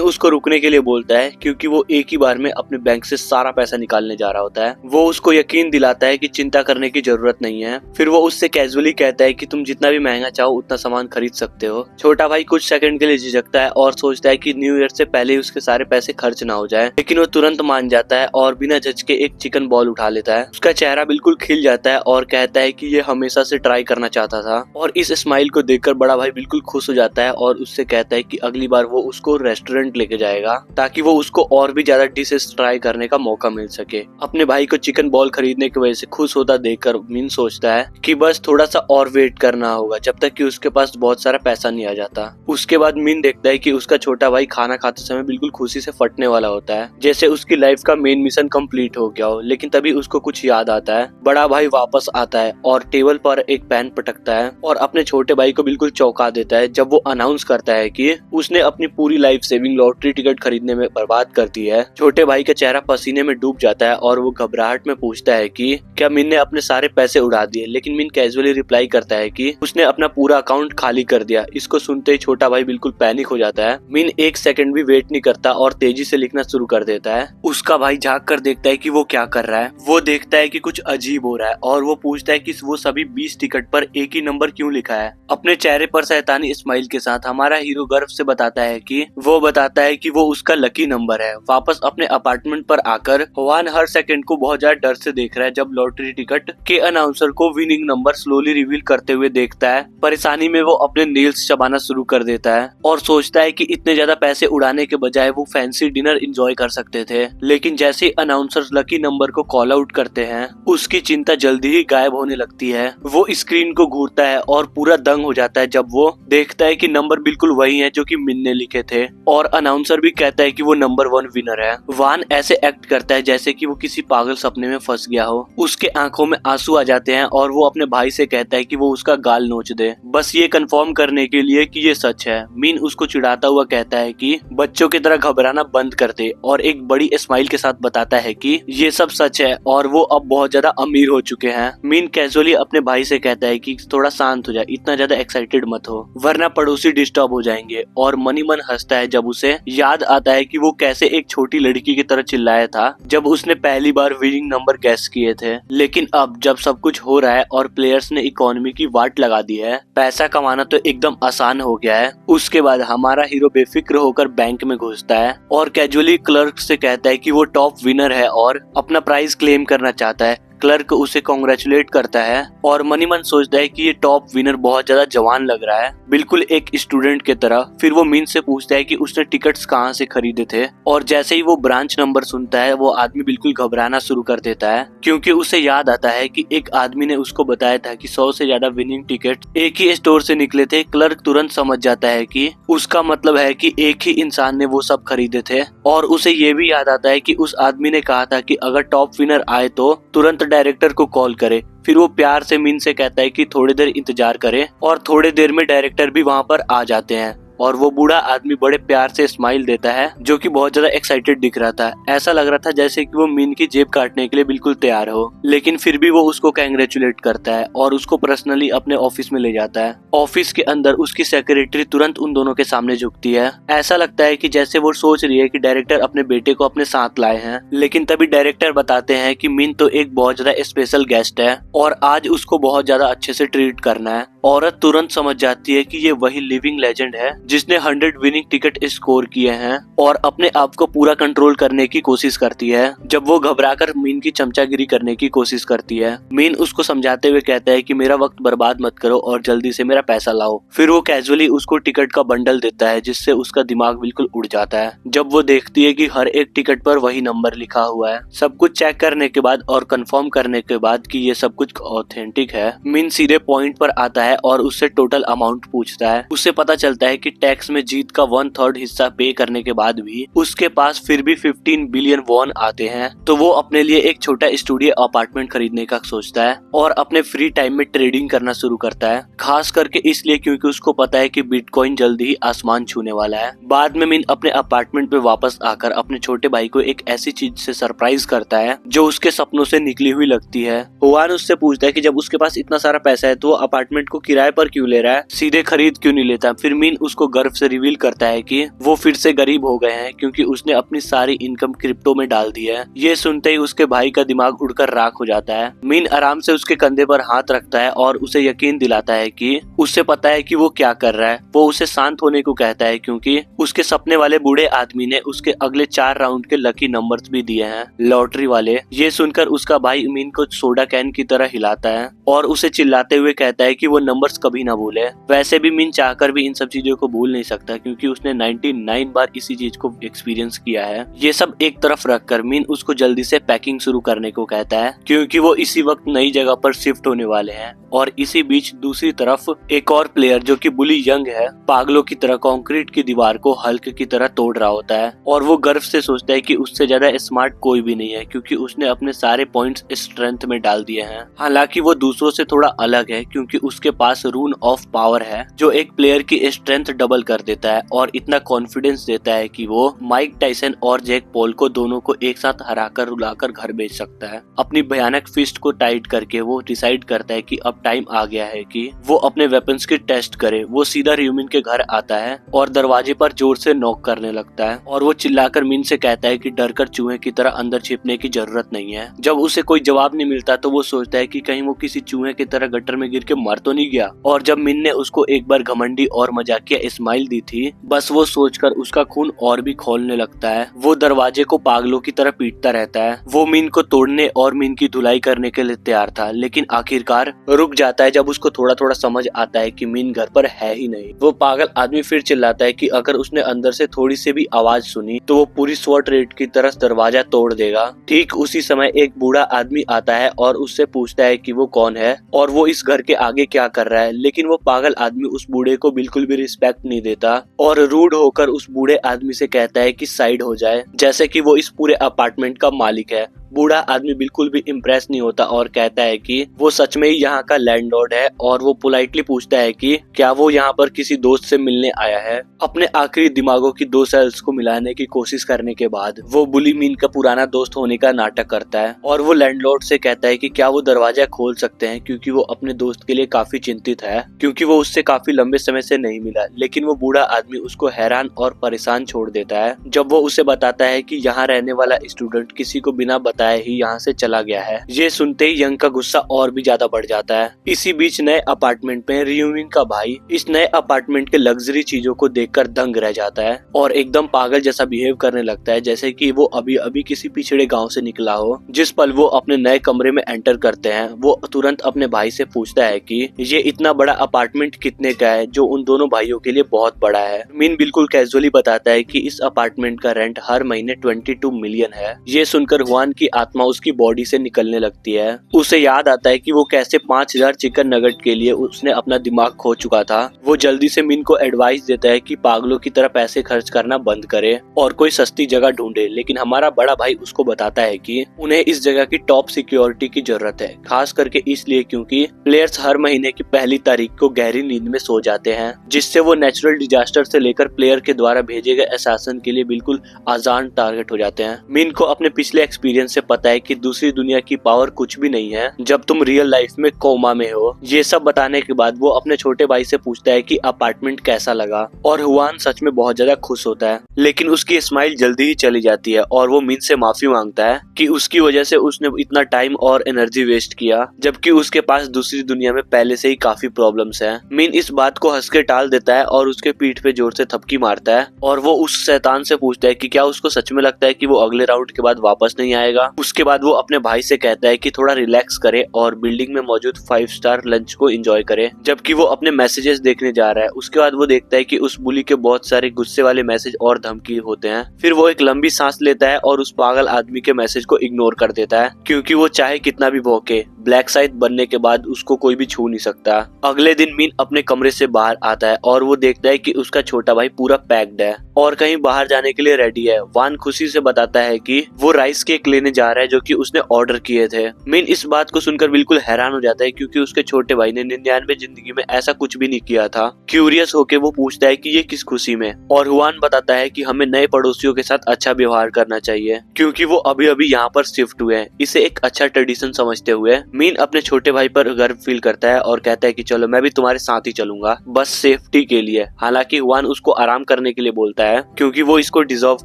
उसको रुकने के लिए बोलता है क्योंकि वो एक ही बार में अपने बैंक से सारा पैसा निकालने जा रहा होता है। वो उसको यकीन दिलाता है कि चिंता करने की जरूरत नहीं है। फिर वो उससे कैजुअली कहता है कि तुम जितना भी महंगा चाहो उतना सामान खरीद सकते हो। छोटा भाई कुछ सेकंड के लिए झिझकता है और सोचता है कि न्यू ईयर से पहले ही उसके सारे पैसे खर्च ना हो जाए, लेकिन वो तुरंत मान जाता है और बिना झिझके एक चिकन बॉल उठा लेता है। उसका चेहरा बिल्कुल खिल जाता है और कहता है कि ये हमेशा से ट्राई करना चाहता था। और इस स्माइल को देखकर बड़ा भाई बिल्कुल खुश हो जाता है और उससे कहता है कि अगली बार वो उसको रेस्टोरेंट लेके जाएगा ताकि वो उसको और भी ज्यादा डिशेस ट्राई करने का मौका मिल सके। अपने भाई को चिकन बॉल खरीदने की वजह से खुश होता देखकर मीन सोचता है कि बस थोड़ा सा और वेट करना होगा जब तक कि उसके पास बहुत सारा पैसा नहीं आ जाता। उसके बाद मीन देखता है कि उसका छोटा भाई खाना खाते समय बिल्कुल खुशी से फटने वाला होता है, जैसे उसकी लाइफ का मेन मिशन कंप्लीट हो गया हो। लेकिन तभी उसको कुछ याद आता है। बड़ा भाई वापस आता है और टेबल पर एक पेन पटकता है और अपने छोटे भाई को बिल्कुल चौंका देता है जब वो अनाउंस करता है कि उसने अपनी पूरी लाइफ सेविंग लॉटरी टिकट खरीदने में बर्बाद कर दी है। छोटे भाई का चेहरा पसीने में डूब जाता है और वो घबराहट में पूछता है कि क्या मिन ने अपने सारे पैसे उड़ा दिए, लेकिन मिन कैजुअली रिप्लाई करता है कि उसने अपना पूरा अकाउंट खाली कर दिया। इसको सुनते ही छोटा भाई बिल्कुल पैनिक हो जाता है। मिन एक सेकंड भी वेट नहीं करता और तेजी से लिखना शुरू कर देता है। उसका भाई झांक कर देखता है कि वो क्या कर रहा है। वो देखता है कि कुछ अजीब हो रहा है और वो पूछता है कि वो सभी 20 टिकट पर एक ही नंबर क्यों लिखा है। अपने चेहरे पर शैतानी स्माइल के साथ हमारा हीरो गर्व से बताता है कि वो उसका लकी नंबर है। वापस अपने अपार्टमेंट पर आकर हुआन हर सेकंड को बहुत ज्यादा डर से देख रहा है जब लॉटरी टिकट के अनाउंसर को विनिंग नंबर स्लोली रिवील करते हुए देखता है। परेशानी में वो अपने नेल्स चबाना शुरू कर देता है और सोचता है कि इतने ज्यादा पैसे पैसे उड़ाने के बजाय वो फैंसी डिनर एंजॉय कर सकते थे। लेकिन जैसे ही अनाउंसर्स लकी नंबर को कॉल आउट करते हैं, उसकी चिंता जल्दी ही गायब होने लगती है। वो स्क्रीन को घूरता है और पूरा दंग हो जाता है जब वो देखता है कि नंबर बिल्कुल वही है जो कि मिन ने लिखे थे, और अनाउंसर भी कहता है कि वो नंबर 1 विनर है। वान ऐसे एक्ट करता है जैसे कि वो किसी पागल सपने में फंस गया हो। उसके आंखों में आंसू आ जाते हैं और वो अपने भाई से कहता है कि वो उसका गाल नोच दे, बस ये कंफर्म करने के लिए कि ये सच है। मिन उसको चिढ़ाता हुआ कहता है कि बच्चों की तरह घबराना बंद कर दे, और एक बड़ी स्माइल के साथ बताता है कि ये सब सच है और वो अब बहुत ज्यादा अमीर हो चुके हैं। मिन कैजुअली अपने भाई से कहता है कि थोड़ा शांत हो जाए, इतना ज्यादा एक्साइटेड मत हो वरना पड़ोसी डिस्टर्ब हो जाएंगे। और मनी मन हंसता है जब उसे याद आता है कि वो कैसे एक छोटी लड़की की तरह चिल्लाया था जब उसने पहली बार विनिंग नंबर गैस किए थे। लेकिन अब जब सब कुछ हो रहा है और प्लेयर्स ने इकोनॉमी की वाट लगा दी है, पैसा कमाना तो एकदम आसान हो गया है। उसके बाद हमारा हीरो बेफिक्र होकर बैंक में घुसता है और कैजुअली क्लर्क से कहता है कि वो टॉप विनर है और अपना प्राइज क्लेम करना चाहता है। क्लर्क उसे कॉन्ग्रेचुलेट करता है और मनी मन सोचता है कि ये टॉप विनर बहुत ज्यादा जवान लग रहा है, बिल्कुल एक स्टूडेंट की तरह। फिर वो मिन से पूछता है कि उसने टिकट्स कहाँ से खरीदे थे, और जैसे ही वो ब्रांच नंबर सुनता है वो आदमी बिल्कुल घबराना शुरू कर देता है, क्योंकि उसे याद आता है कि एक आदमी ने उसको बताया था कि 100 से ज्यादा विनिंग टिकट एक ही स्टोर से निकले थे। क्लर्क तुरंत समझ जाता है कि उसका मतलब है कि एक ही इंसान ने वो सब खरीदे थे, और उसे ये भी याद आता है कि उस आदमी ने कहा था कि अगर टॉप विनर आए तो तुरंत डायरेक्टर को कॉल करे। फिर वो प्यार से मिन से कहता है कि थोड़ी देर इंतजार करे, और थोड़ी देर में डायरेक्टर भी वहाँ पर आ जाते हैं। और वो बूढ़ा आदमी बड़े प्यार से स्माइल देता है, जो कि बहुत ज्यादा एक्साइटेड दिख रहा था। ऐसा लग रहा था जैसे कि वो मिन की जेब काटने के लिए बिल्कुल तैयार हो, लेकिन फिर भी वो उसको कांग्रेचुलेट करता है और उसको पर्सनली अपने ऑफिस में ले जाता है। ऑफिस के अंदर उसकी सेक्रेटरी तुरंत उन दोनों के सामने झुकती है। ऐसा लगता है कि जैसे वो सोच रही है कि डायरेक्टर अपने बेटे को अपने साथ लाए हैं, लेकिन तभी डायरेक्टर बताते हैं कि मिन तो एक बहुत ज्यादा स्पेशल गेस्ट है और आज उसको बहुत ज्यादा अच्छे से ट्रीट करना है। औरत तुरंत समझ जाती है कि ये वही लिविंग लेजेंड है जिसने 100 विनिंग टिकट स्कोर किए हैं, और अपने आप को पूरा कंट्रोल करने की कोशिश करती है जब वो घबराकर मीन की चमचागिरी करने की कोशिश करती है। मीन उसको समझाते हुए कहता है कि मेरा वक्त बर्बाद मत करो और जल्दी से मेरा पैसा लाओ। फिर वो कैजुअली उसको टिकट का बंडल देता है, जिससे उसका दिमाग बिल्कुल उड़ जाता है जब वो देखती है कि हर एक टिकट पर वही नंबर लिखा हुआ है। सब कुछ चेक करने के बाद और कंफर्म करने के बाद कि ये सब कुछ ऑथेंटिक है, मीन सीधे पॉइंट पर आता है और उससे टोटल अमाउंट पूछता है। उससे पता चलता है कि टैक्स में जीत का 1/3 हिस्सा पे करने के बाद भी उसके पास फिर भी 15 बिलियन वॉन आते हैं। तो वो अपने लिए एक छोटा स्टूडियो अपार्टमेंट खरीदने का सोचता है और अपने फ्री टाइम में ट्रेडिंग करना शुरू करता है, खास करके इसलिए क्योंकि उसको पता है कि बिटकॉइन जल्दी ही आसमान छूने वाला है। बाद में मिन अपने अपार्टमेंट पे वापस आकर अपने छोटे भाई को एक ऐसी चीज से सरप्राइज करता है जो उसके सपनों से निकली हुई लगती है। हुआन उससे पूछता है कि जब उसके पास इतना सारा पैसा है तो वो अपार्टमेंट को किराए पर क्यों ले रहा है, सीधे खरीद क्यों नहीं लेता। फिर मिन उसको गर्व से रिवील करता है कि वो फिर से गरीब हो गए हैं क्योंकि उसने अपनी सारी इनकम क्रिप्टो में डाल दी है। ये सुनते ही उसके भाई का दिमाग उड़कर राख हो जाता है। मिन आराम से उसके कंधे पर हाथ रखता है और उसे यकीन दिलाता है कि उससे पता है कि वो क्या कर रहा है। वो उसे शांत होने को कहता है क्योंकि उसके सपने वाले बूढ़े आदमी ने उसके अगले 4 राउंड के लकी नंबर्स भी दिए हैं, लॉटरी वाले। ये सुनकर उसका भाई मिन को सोडा कैन की तरह हिलाता है और उसे चिल्लाते हुए कहता है कि वो नंबर्स कभी ना भूले। वैसे भी मिन चाहकर भी इन सब चीजों को भूल नहीं सकता क्योंकि उसने 99 बार इसी चीज को एक्सपीरियंस किया है। ये सब एक तरफ रखकर मिन उसको जल्दी से पैकिंग शुरू करने को कहता है क्योंकि वो इसी वक्त नई जगह पर शिफ्ट होने वाले हैं। और इसी बीच दूसरी तरफ एक और प्लेयर जो कि बुली यंग है, पागलों की तरह कंक्रीट की दीवार को हल्क की तरह तोड़ रहा होता है और वो गर्व से सोचता है कि उससे ज्यादा स्मार्ट कोई भी नहीं है क्योंकि उसने अपने सारे पॉइंट्स स्ट्रेंथ में डाल दिए हैं। हालांकि वो दूसरों से थोड़ा अलग है क्योंकि उसके पास रून ऑफ पावर है जो एक प्लेयर की स्ट्रेंथ डबल कर देता है और इतना कॉन्फिडेंस देता है कि वो माइक टाइसन और जैक पॉल को दोनों को एक साथ हराकर रुलाकर घर भेज सकता है। अपनी भयानक फिस्ट को टाइट करके वो डिसाइड करता है कि अब टाइम आ गया है कि वो अपने वेपन्स की टेस्ट करे। वो सीधा र्यूमिन के घर आता है और दरवाजे पर जोर से नॉक करने लगता है और वो चिल्लाकर मिन से कहता है कि डरकर चूहे की तरह अंदर छिपने की जरूरत नहीं है। जब उसे कोई जवाब नहीं मिलता तो वो सोचता है कि कहीं वो किसी चूहे की तरह गटर में गिर के मर तो नहीं गया। और जब मिन ने उसको एक बार घमंडी और मजाकिया स्माइल दी थी, बस वो सोचकर उसका खून और भी खौलने लगता है। वो दरवाजे को पागलों की तरह पीटता रहता है। वो मिन को तोड़ने और मिन की धुलाई करने के लिए तैयार था, लेकिन आखिरकार रुक रुक जाता है जब उसको थोड़ा थोड़ा समझ आता है कि मीन घर पर है ही नहीं। वो पागल आदमी फिर चिल्लाता है कि अगर उसने अंदर से थोड़ी सी भी आवाज सुनी तो वो पूरी स्वॉट रेड की तरह दरवाजा तोड़ देगा। ठीक उसी समय एक बूढ़ा आदमी आता है और उससे पूछता है कि वो कौन है और वो इस घर के आगे क्या कर रहा है, लेकिन वो पागल आदमी उस बूढ़े को बिल्कुल भी रिस्पेक्ट नहीं देता और रूड होकर उस बूढ़े आदमी से कहता है कि साइड हो जाए, जैसे कि वो इस पूरे अपार्टमेंट का मालिक है। बूढ़ा आदमी बिल्कुल भी इम्प्रेस नहीं होता और कहता है कि वो सच में ही यहाँ का लैंडलॉर्ड है और वो पोलाइटली पूछता है कि क्या वो यहाँ पर किसी दोस्त से मिलने आया है। अपने आखिरी दिमागों की दो सेल्स को मिलाने की कोशिश करने के बाद वो बुली मीन का पुराना दोस्त होने का नाटक करता है और वो लैंडलॉर्ड से कहता है कि क्या वो दरवाजा खोल सकते हैं, क्योंकि वो अपने दोस्त के लिए काफी चिंतित है, क्योंकि वो उससे काफी लंबे समय से नहीं मिला। लेकिन वो बूढ़ा आदमी उसको हैरान और परेशान छोड़ देता है जब वो उसे बताता है कि यहाँ रहने वाला स्टूडेंट किसी को बिना बताए ही यहाँ से चला गया है। ये सुनते ही यंग का गुस्सा और भी ज्यादा बढ़ जाता है। इसी बीच नए अपार्टमेंट में रियूमिन का भाई इस नए अपार्टमेंट के लग्जरी चीजों को देखकर दंग रह जाता है और एकदम पागल जैसा बिहेव करने लगता है, जैसे कि वो अभी अभी किसी पिछड़े गांव से निकला हो। जिस पल वो अपने नए कमरे में एंटर करते हैं वो तुरंत अपने भाई से पूछता है कि ये इतना बड़ा अपार्टमेंट कितने का है, जो उन दोनों भाइयों के लिए बहुत बड़ा है। मीन बिल्कुल कैजुअली बताता है कि इस अपार्टमेंट का रेंट हर महीने 22 मिलियन है। ये सुनकर हुआन की आत्मा उसकी बॉडी से निकलने लगती है। उसे याद आता है कि वो कैसे 5000 चिकन नगेट के लिए उसने अपना दिमाग खो चुका था। वो जल्दी से मीन को एडवाइस देता है कि पागलों की तरह पैसे खर्च करना बंद करे और कोई सस्ती जगह ढूंढे, लेकिन हमारा बड़ा भाई उसको बताता है कि उन्हें इस जगह की टॉप सिक्योरिटी की जरूरत है, खास करके इसलिए क्योंकि प्लेयर्स हर महीने की पहली तारीख को गहरी नींद में सो जाते हैं, जिससे वो नेचुरल डिजास्टर से लेकर प्लेयर के द्वारा भेजे गए असासन के लिए बिल्कुल आसान टारगेट हो जाते हैं। मीन को अपने पिछले एक्सपीरियंस से पता है कि दूसरी दुनिया की पावर कुछ भी नहीं है जब तुम रियल लाइफ में कोमा में हो। ये सब बताने के बाद वो अपने छोटे भाई से पूछता है कि अपार्टमेंट कैसा लगा और हुआन सच में बहुत ज्यादा खुश होता है, लेकिन उसकी स्माइल जल्दी ही चली जाती है और वो मीन से माफी मांगता है कि उसकी वजह से उसने इतना टाइम और एनर्जी वेस्ट किया, जबकि उसके पास दूसरी दुनिया में पहले से ही काफी प्रॉब्लम्स हैं। मीन इस बात को हंस के टाल देता है और उसके पीठ पे जोर से थपकी मारता है और वो उस शैतान से पूछता है कि क्या उसको सच में लगता है कि वो अगले राउंड के बाद वापस नहीं आएगा। उसके बाद वो अपने भाई से कहता है कि थोड़ा रिलैक्स करे और बिल्डिंग में मौजूद 5 स्टार लंच को एंजॉय करे, जबकि वो अपने मैसेजेस देखने जा रहा है। उसके बाद वो देखता है कि उस बुली के बहुत सारे गुस्से वाले मैसेज और धमकी होते हैं। फिर वो एक लंबी सांस लेता है और उस पागल आदमी के मैसेज को इग्नोर कर देता है, क्योंकि वो चाहे कितना भी भौंके, ब्लैक साइड बनने के बाद उसको कोई भी छू नहीं सकता। अगले दिन मीन अपने कमरे से बाहर आता है और वो देखता है कि उसका छोटा भाई पूरा पैक्ड है और कहीं बाहर जाने के लिए रेडी है। वान खुशी से बताता है कि वो राइस केक लेने जा रहा है जो कि उसने ऑर्डर किए थे। मीन इस बात को सुनकर बिल्कुल हैरान हो जाता है, क्योंकि उसके छोटे भाई ने 99 जिंदगी में ऐसा कुछ भी नहीं किया था। क्यूरियस होके वो पूछता है कि ये किस खुशी में, और हुआन बताता है कि हमें नए पड़ोसियों के साथ अच्छा व्यवहार करना चाहिए, क्योंकि वो अभी अभी यहाँ पर शिफ्ट हुए हैं। इसे एक अच्छा ट्रेडिशन समझते हुए मीन अपने छोटे भाई पर गर्व फील करता है और कहता है कि चलो मैं भी तुम्हारे साथ ही चलूंगा, बस सेफ्टी के लिए। हालांकि हुआन उसको आराम करने के लिए बोलता है, क्योंकि वो इसको डिजर्व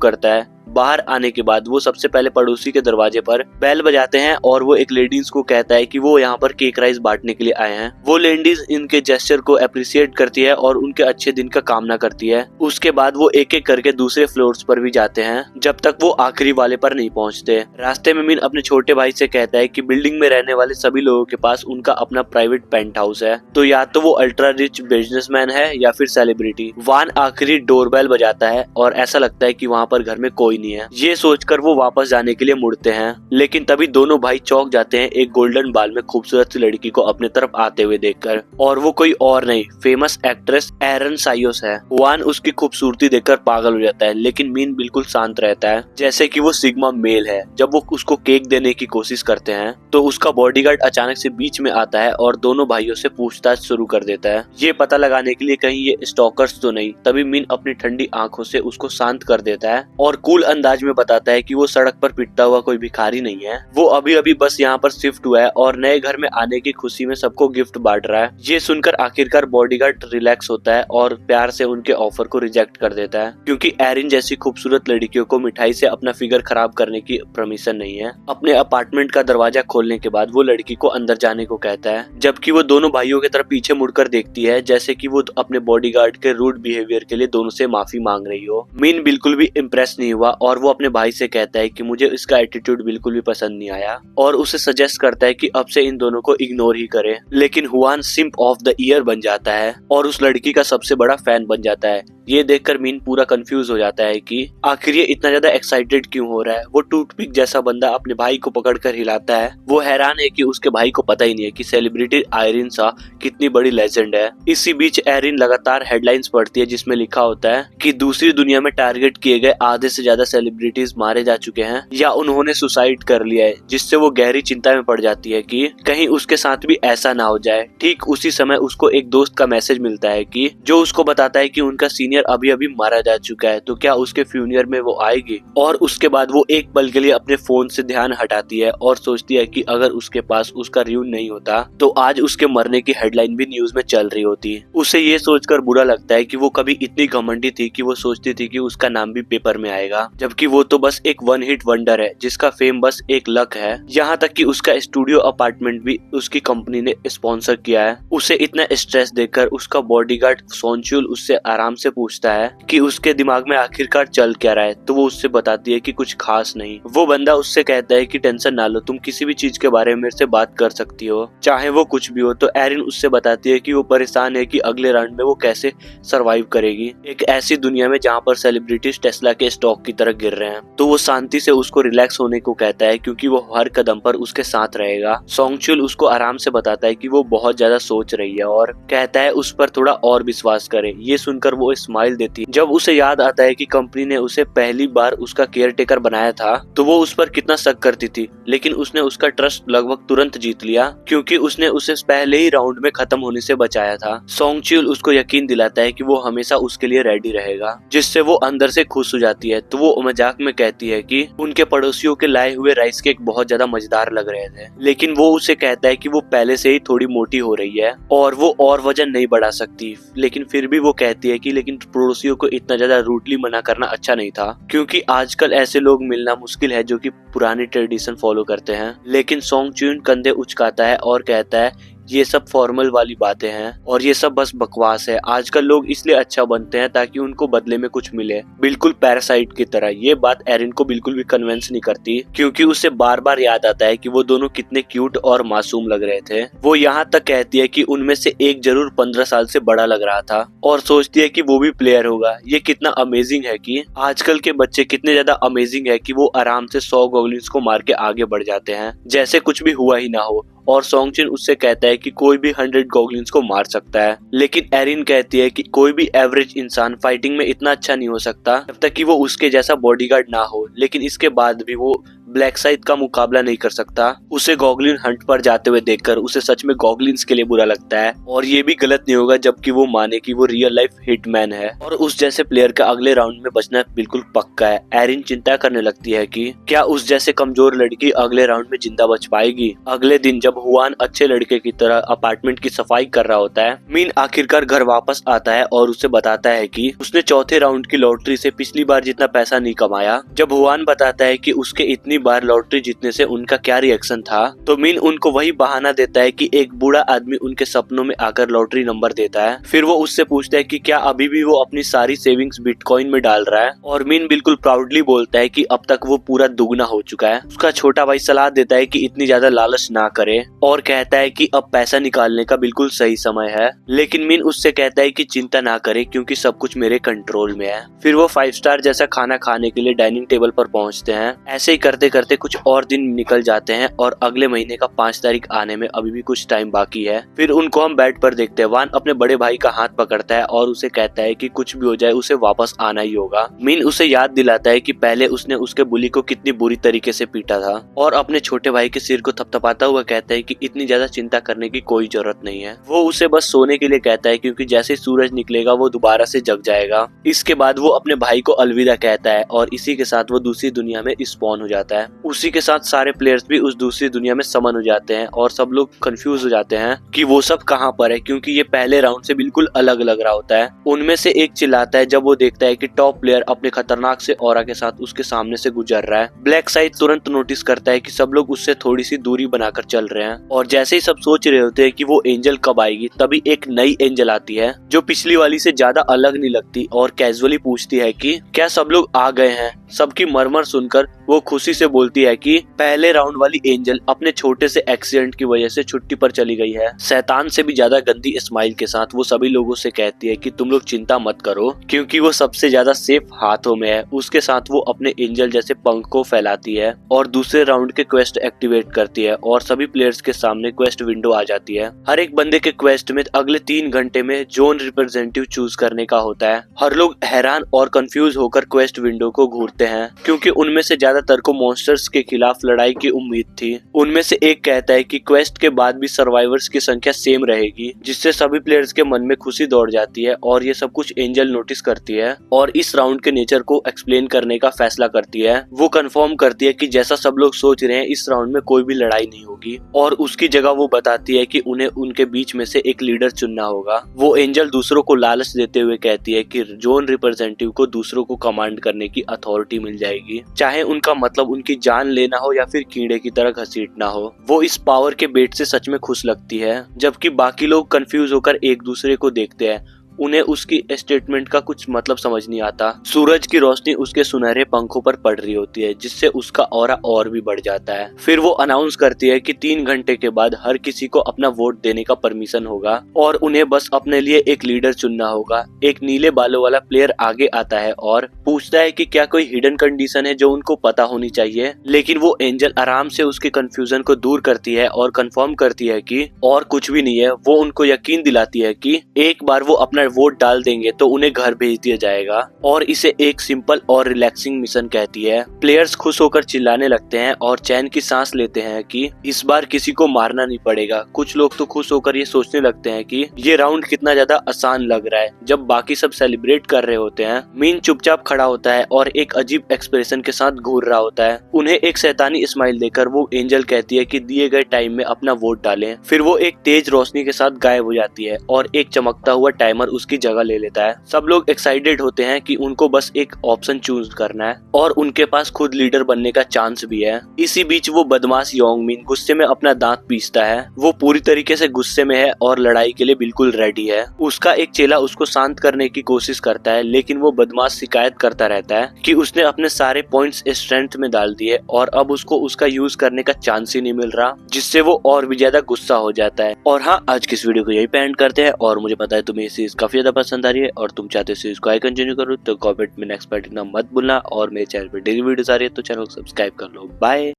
करता है। बाहर आने के बाद वो सबसे पहले पड़ोसी के दरवाजे पर बेल बजाते हैं और वो एक लेडीज को कहता है कि वो यहाँ पर केक राइस बांटने के लिए आए हैं। वो लेडीज इनके जेस्चर को अप्रिशिएट करती है और उनके अच्छे दिन का कामना करती है। उसके बाद वो एक एक करके दूसरे फ्लोर्स पर भी जाते हैं जब तक वो आखिरी वाले पर नहीं पहुँचते। रास्ते में मीन अपने छोटे भाई से कहता है कि बिल्डिंग में रहने वाले सभी लोगों के पास उनका अपना प्राइवेट पेंट हाउस है, तो या तो वो अल्ट्रा रिच बिजनेसमैन है या फिर सेलिब्रिटी। वान आखिरी डोरबेल बजाता है और ऐसा लगता है कि वहाँ पर घर में कोई नहीं है। ये सोचकर वो वापस जाने के लिए मुड़ते हैं, लेकिन तभी दोनों भाई चौंक जाते हैं एक गोल्डन बाल में खूबसूरत सी लड़की को अपने तरफ आते हुए देखकर, और वो कोई और नहीं फेमस एक्ट्रेस एरन साइयोस है। वान उसकी खूबसूरती देखकर पागल हो जाता है, लेकिन मीन बिल्कुल शांत रहता है जैसे कि वो सिग्मा मेल है। जब वो उसको केक देने की कोशिश करते हैं तो उसका बॉडीगार्ड अचानक से बीच में आता है और दोनों भाइयों से पूछताछ शुरू कर देता है, ये पता लगाने के लिए कहीं ये स्टॉकर्स तो नहीं। तभी मीन अपनी ठंडी आंखों से उसको शांत कर देता है और कूल अंदाज में बताता है कि वो सड़क पर पिटता हुआ कोई भिखारी नहीं है, वो अभी अभी बस यहाँ पर शिफ्ट हुआ है और नए घर में आने की खुशी में सबको गिफ्ट बांट रहा है। ये सुनकर आखिरकार बॉडीगार्ड रिलैक्स होता है और प्यार से उनके ऑफर को रिजेक्ट कर देता है, क्योंकि एरिन जैसी खूबसूरत लड़कियों को मिठाई से अपना फिगर खराब करने की परमिशन नहीं है। अपने अपार्टमेंट का दरवाजा खोलने के बाद वो लड़की को अंदर जाने को कहता है, जबकि वो दोनों भाइयों की तरफ पीछे मुड़कर देखती है जैसे कि वो अपने बॉडीगार्ड के रूड बिहेवियर के लिए दोनों से माफी मांग रही हो। मीन बिल्कुल भी इम्प्रेस नहीं हुआ और वो अपने भाई से कहता है कि मुझे इसका एटीट्यूड बिल्कुल भी पसंद नहीं आया और उसे सजेस्ट करता है कि अब से इन दोनों को इग्नोर ही करे। लेकिन हुआन सिम्प ऑफ द ईयर बन जाता है और उस लड़की का सबसे बड़ा फैन बन जाता है। ये देखकर मीन पूरा कंफ्यूज हो जाता है कि आखिर ये इतना ज्यादा एक्साइटेड क्यों हो रहा है। वो टूथपिक जैसा बंदा अपने भाई को पकड़कर हिलाता है। वो हैरान है कि उसके भाई को पता ही नहीं है कि सेलिब्रिटी आयरिन सा कितनी बड़ी लेजेंड है। इसी बीच एरिन लगातार हेडलाइंस पढ़ती है जिसमें लिखा होता है कि दूसरी दुनिया में टारगेट किए गए आधे से ज्यादा सेलिब्रिटीज मारे जा चुके हैं या उन्होंने सुसाइड कर लिया है, जिससे वो गहरी चिंता में पड़ जाती है कि कहीं उसके साथ भी ऐसा ना हो जाए। ठीक उसी समय उसको एक दोस्त का मैसेज मिलता है कि जो उसको बताता है कि उनका सीनियर अभी अभी मारा जा चुका है, तो क्या उसके फ्यूनियर में वो आएगी। और उसके बाद वो एक पल के लिए अपने फोन से ध्यान हटाती है और सोचती है कि अगर उसके पास उसका रियून नहीं होता तो आज उसके मरने की हेडलाइन भी न्यूज में चल रही होती। उसे ये सोचकर बुरा लगता है कि वो कभी इतनी घमंडी थी कि वो सोचती थी कि उसका नाम भी पेपर में आएगा, जबकि वो तो बस एक वन हिट वंडर है जिसका फेम बस एक लक है। यहाँ तक कि उसका स्टूडियो अपार्टमेंट भी उसकी कंपनी ने स्पॉन्सर किया है। उसे इतना स्ट्रेस देखकर उसका बॉडीगार्ड सोनचुल उससे आराम से पूछता है कि उसके दिमाग में आखिरकार चल क्या रहा है, तो वो उससे बताती है कि कुछ खास नहीं। वो बंदा उससे कहता है कि टेंशन ना लो, तुम किसी भी चीज के बारे में मेरे से बात कर सकती हो, चाहे वो कुछ भी हो। तो एरिन उससे बताती है कि वो परेशान है कि अगले राउंड में वो कैसे सरवाइव करेगी एक ऐसी दुनिया में जहाँ पर सेलिब्रिटीज टेस्ला के स्टॉक की तरह गिर रहे हैं। तो वो शांति से उसको रिलैक्स होने को कहता है क्योंकि वो हर कदम पर उसके साथ रहेगा। सोंगचुल उसको आराम से बताता है कि वो बहुत ज्यादा सोच रही है और कहता है उस पर थोड़ा और विश्वास करे। ये सुनकर वो स्माइल देती है। जब उसे याद आता है कि कंपनी ने उसे पहली बार उसका केयर टेकर बनाया था तो वो उस पर कितना शक करती थी, लेकिन उसने उसका ट्रस्ट लगभग तुरंत जीत लिया क्योंकि उसने उसे पहले ही राउंड में खत्म होने से बचाया था। सोंगचुल उसको यकीन दिलाता है कि वो हमेशा उसके लिए रेडी रहेगा, जिससे वो अंदर से खुश हो जाती है। तो वो मजाक में कहती है कि उनके पड़ोसियों के लाए हुए राइस केक बहुत ज्यादा मजेदार लग रहे थे, लेकिन वो उसे कहता है कि वो पहले से ही थोड़ी मोटी हो रही है और वो और वजन नहीं बढ़ा सकती। लेकिन फिर भी वो कहती है कि लेकिन पड़ोसियों को इतना ज्यादा रूडली मना करना अच्छा नहीं था क्योंकि आजकल ऐसे लोग मिलना मुश्किल है जो कि पुरानी ट्रेडिशन फॉलो करते हैं। लेकिन सोंगचुन कंधे उचकाता है और कहता है ये सब फॉर्मल वाली बातें हैं और ये सब बस बकवास है। आजकल लोग इसलिए अच्छा बनते हैं ताकि उनको बदले में कुछ मिले, बिल्कुल पैरासाइट की तरह। ये बात एरिन को बिल्कुल भी कन्विंस नहीं करती क्योंकि उसे बार बार याद आता है कि वो दोनों कितने क्यूट और मासूम लग रहे थे। वो यहाँ तक कहती है कि उनमें से एक जरूर 15 साल से बड़ा लग रहा था और सोचती है कि वो भी प्लेयर होगा। ये कितना अमेजिंग है कि आजकल के बच्चे कितने ज्यादा अमेजिंग है कि वो आराम से 100 गॉब्लिन्स को मार के आगे बढ़ जाते हैं जैसे कुछ भी हुआ ही ना हो। और सोंगचिन उससे कहता है कि कोई भी 100 गॉब्लिन्स को मार सकता है, लेकिन एरिन कहती है कि कोई भी एवरेज इंसान फाइटिंग में इतना अच्छा नहीं हो सकता जब तक कि वो उसके जैसा बॉडीगार्ड ना हो। लेकिन इसके बाद भी वो ब्लैक साइड का मुकाबला नहीं कर सकता। उसे गॉगलिन हंट पर जाते हुए देखकर उसे सच में गॉगलिन्स के लिए बुरा लगता है और ये भी गलत नहीं होगा जबकि वो माने कि वो रियल लाइफ हिटमैन है और उस जैसे प्लेयर का अगले राउंड में बचना बिल्कुल पक्का है। एरिन चिंता करने लगती है कि क्या उस जैसे कमजोर लड़की अगले राउंड में जिंदा बच पाएगी। अगले दिन जब हुआन अच्छे लड़के की तरह अपार्टमेंट की सफाई कर रहा होता है, मीन आखिरकार घर वापस आता है और उसे बताता है कि उसने चौथे राउंड की लॉटरी से पिछली बार जितना पैसा नहीं कमाया। जब हुआन बताता है कि उसके इतनी बार लॉटरी जीतने से उनका क्या रिएक्शन था, तो मीन उनको वही बहाना देता है कि एक बूढ़ा आदमी उनके सपनों में आकर लॉटरी नंबर देता है। फिर वो उससे पूछता है कि क्या अभी भी वो अपनी सारी सेविंग्स बिटकॉइन में डाल रहा है, और मीन बिल्कुल प्राउडली बोलता है कि अब तक वो पूरा दुगना हो चुका है। उसका छोटा भाई सलाह देता है कि इतनी ज्यादा लालच ना करे और कहता है कि अब पैसा निकालने का बिल्कुल सही समय है। लेकिन मीन उससे कहता है कि चिंता ना करे क्योंकि सब कुछ मेरे कंट्रोल में है। फिर वो 5 स्टार जैसा खाना खाने के लिए डाइनिंग टेबल पर पहुंचते हैं। ऐसे ही करते करते कुछ और दिन निकल जाते हैं और अगले महीने का 5 तारीख आने में अभी भी कुछ टाइम बाकी है। फिर उनको हम बेड पर देखते हैं। वान अपने बड़े भाई का हाथ पकड़ता है और उसे कहता है कि कुछ भी हो जाए उसे वापस आना ही होगा। मीन उसे याद दिलाता है कि पहले उसने उसके बुली को कितनी बुरी तरीके से पीटा था और अपने छोटे भाई के सिर को थपथपाता हुआ कहता है कि इतनी ज्यादा चिंता करने की कोई जरूरत नहीं है। वो उसे बस सोने के लिए कहता है क्योंकि जैसे सूरज निकलेगा वो दोबारा से जग जाएगा। इसके बाद वो अपने भाई को अलविदा कहता है और इसी के साथ वो दूसरी दुनिया में स्पॉन हो जाता है। है। उसी के साथ सारे प्लेयर्स भी उस दूसरी दुनिया में समन हो जाते हैं और सब लोग कंफ्यूज हो जाते हैं कि वो सब कहाँ पर है, क्योंकि ये पहले राउंड से बिल्कुल अलग लग रहा होता है। उनमें से एक चिल्लाता है जब वो देखता है कि टॉप प्लेयर अपने खतरनाक से ऑरा के साथ उसके सामने से गुजर रहा है। ब्लैक साइड तुरंत नोटिस करता है कि सब लोग उससे थोड़ी सी दूरी बनाकर चल रहे हैं और जैसे ही सब सोच रहे होते हैं कि वो एंजल कब आएगी, तभी एक नई एंजल आती है जो पिछली वाली से ज्यादा अलग नहीं लगती और कैजुअली पूछती है कि क्या सब लोग आ गए हैं। सबकी मरमर सुनकर वो खुशी से बोलती है कि पहले राउंड वाली एंजल अपने छोटे से एक्सीडेंट की वजह से छुट्टी पर चली गई है। शैतान से भी ज्यादा गंदी स्माइल के साथ वो सभी लोगों से कहती है कि तुम लोग चिंता मत करो, क्योंकि वो सबसे ज्यादा सेफ हाथों में है। उसके साथ वो अपने एंजल जैसे पंख को फैलाती है और दूसरे राउंड के क्वेस्ट एक्टिवेट करती है और सभी प्लेयर्स के सामने क्वेस्ट विंडो आ जाती है। हर एक बंदे के क्वेस्ट में अगले 3 घंटे में जोन रिप्रेजेंटेटिव चूज करने का होता है। हर लोग हैरान और कंफ्यूज होकर क्वेस्ट विंडो को घूरते हैं, क्योंकि उनमें से ज्यादातर को मॉन्स्टर्स के खिलाफ लड़ाई की उम्मीद थी। उनमें से एक कहता है कि क्वेस्ट के बाद भी सर्वाइवर्स की संख्या सेम रहेगी, जिससे सभी प्लेयर्स के मन में खुशी दौड़ जाती है और ये सब कुछ एंजल नोटिस करती है और इस राउंड के नेचर को एक्सप्लेन करने का फैसला करती है। वो कंफर्म करती है कि जैसा सब लोग सोच रहे हैं इस राउंड में कोई भी लड़ाई नहीं होगी और उसकी जगह वो बताती है कि उन्हें उनके बीच में से एक लीडर चुनना होगा। वो एंजल दूसरों को लालच देते हुए कहती है कि जोन रिप्रेजेंटेटिव को दूसरों को कमांड करने की अथॉरिटी मिल जाएगी, चाहे उनका मतलब उनकी जान लेना हो या फिर कीड़े की तरह घसीटना हो। वो इस पावर के बेट से सच में खुश लगती है, जबकि बाकी लोग कंफ्यूज होकर एक दूसरे को देखते हैं। उन्हें उसकी स्टेटमेंट का कुछ मतलब समझ नहीं आता। सूरज की रोशनी उसके सुनहरे पंखों पर पड़ रही होती है, जिससे उसका ऑरा और भी बढ़ जाता है। फिर वो अनाउंस करती है कि 3 घंटे के बाद हर किसी को अपना वोट देने का परमिशन होगा और उन्हें बस अपने लिए एक लीडर चुनना होगा। एक नीले बालों वाला प्लेयर आगे आता है और पूछता है कि क्या कोई हिडन कंडीशन है जो उनको पता होनी चाहिए, लेकिन वो एंजल आराम से उसके कंफ्यूजन को दूर करती है और कंफर्म करती है कि और कुछ भी नहीं है। वो उनको यकीन दिलाती है कि एक बार वो अपना वोट डाल देंगे तो उन्हें घर भेज दिया जाएगा और इसे एक सिंपल और रिलैक्सिंग मिशन कहती है। प्लेयर्स खुश होकर चिल्लाने लगते हैं और चैन की सांस लेते हैं कि इस बार किसी को मारना नहीं पड़ेगा। कुछ लोग तो खुश होकर ये सोचने लगते हैं कि ये राउंड कितना ज्यादा आसान लग रहा है। जब बाकी सब सेलिब्रेट कर रहे होते हैं, मीन चुपचाप खड़ा होता है और एक अजीब एक्सप्रेशन के साथ घूर रहा होता है। उन्हें एक शैतानी स्माइल देकर वो एंजल कहती है कि दिए गए टाइम में अपना वोट डालें। फिर वो एक तेज रोशनी के साथ गायब हो जाती है और एक चमकता हुआ टाइमर उसकी जगह ले लेता है। सब लोग एक्साइटेड होते हैं कि उनको बस एक ऑप्शन चूज करना है और उनके पास खुद लीडर बनने का चांस भी है। इसी बीच वो बदमाश योंगमिन गुस्से में अपना दांत पीसता है। वो पूरी तरीके से गुस्से में है और लड़ाई के लिए बिल्कुल रेडी है। उसका एक चेला उसको शांत करने की कोशिश करता है, लेकिन वो बदमाश शिकायत करता रहता है कि उसने अपने सारे पॉइंट्स स्ट्रेंथ में डाल दिए और अब उसको उसका यूज करने का चांस ही नहीं मिल रहा, जिससे वो और भी ज्यादा गुस्सा हो जाता है। और हाँ, आज की इस वीडियो को यही एंड करते हैं और मुझे पता है तुम्हें ये सीरीज काफी ज्यादा पसंद आ रही है और तुम चाहते हो सीरीज को आगे कंटिन्यू करो, तो कमेंट में नेक्स्ट पार्ट लिखना मत भूलना और मेरे चैनल पर डेली वीडियोस आ रही है तो चैनल को सब्सक्राइब कर लो। बाय।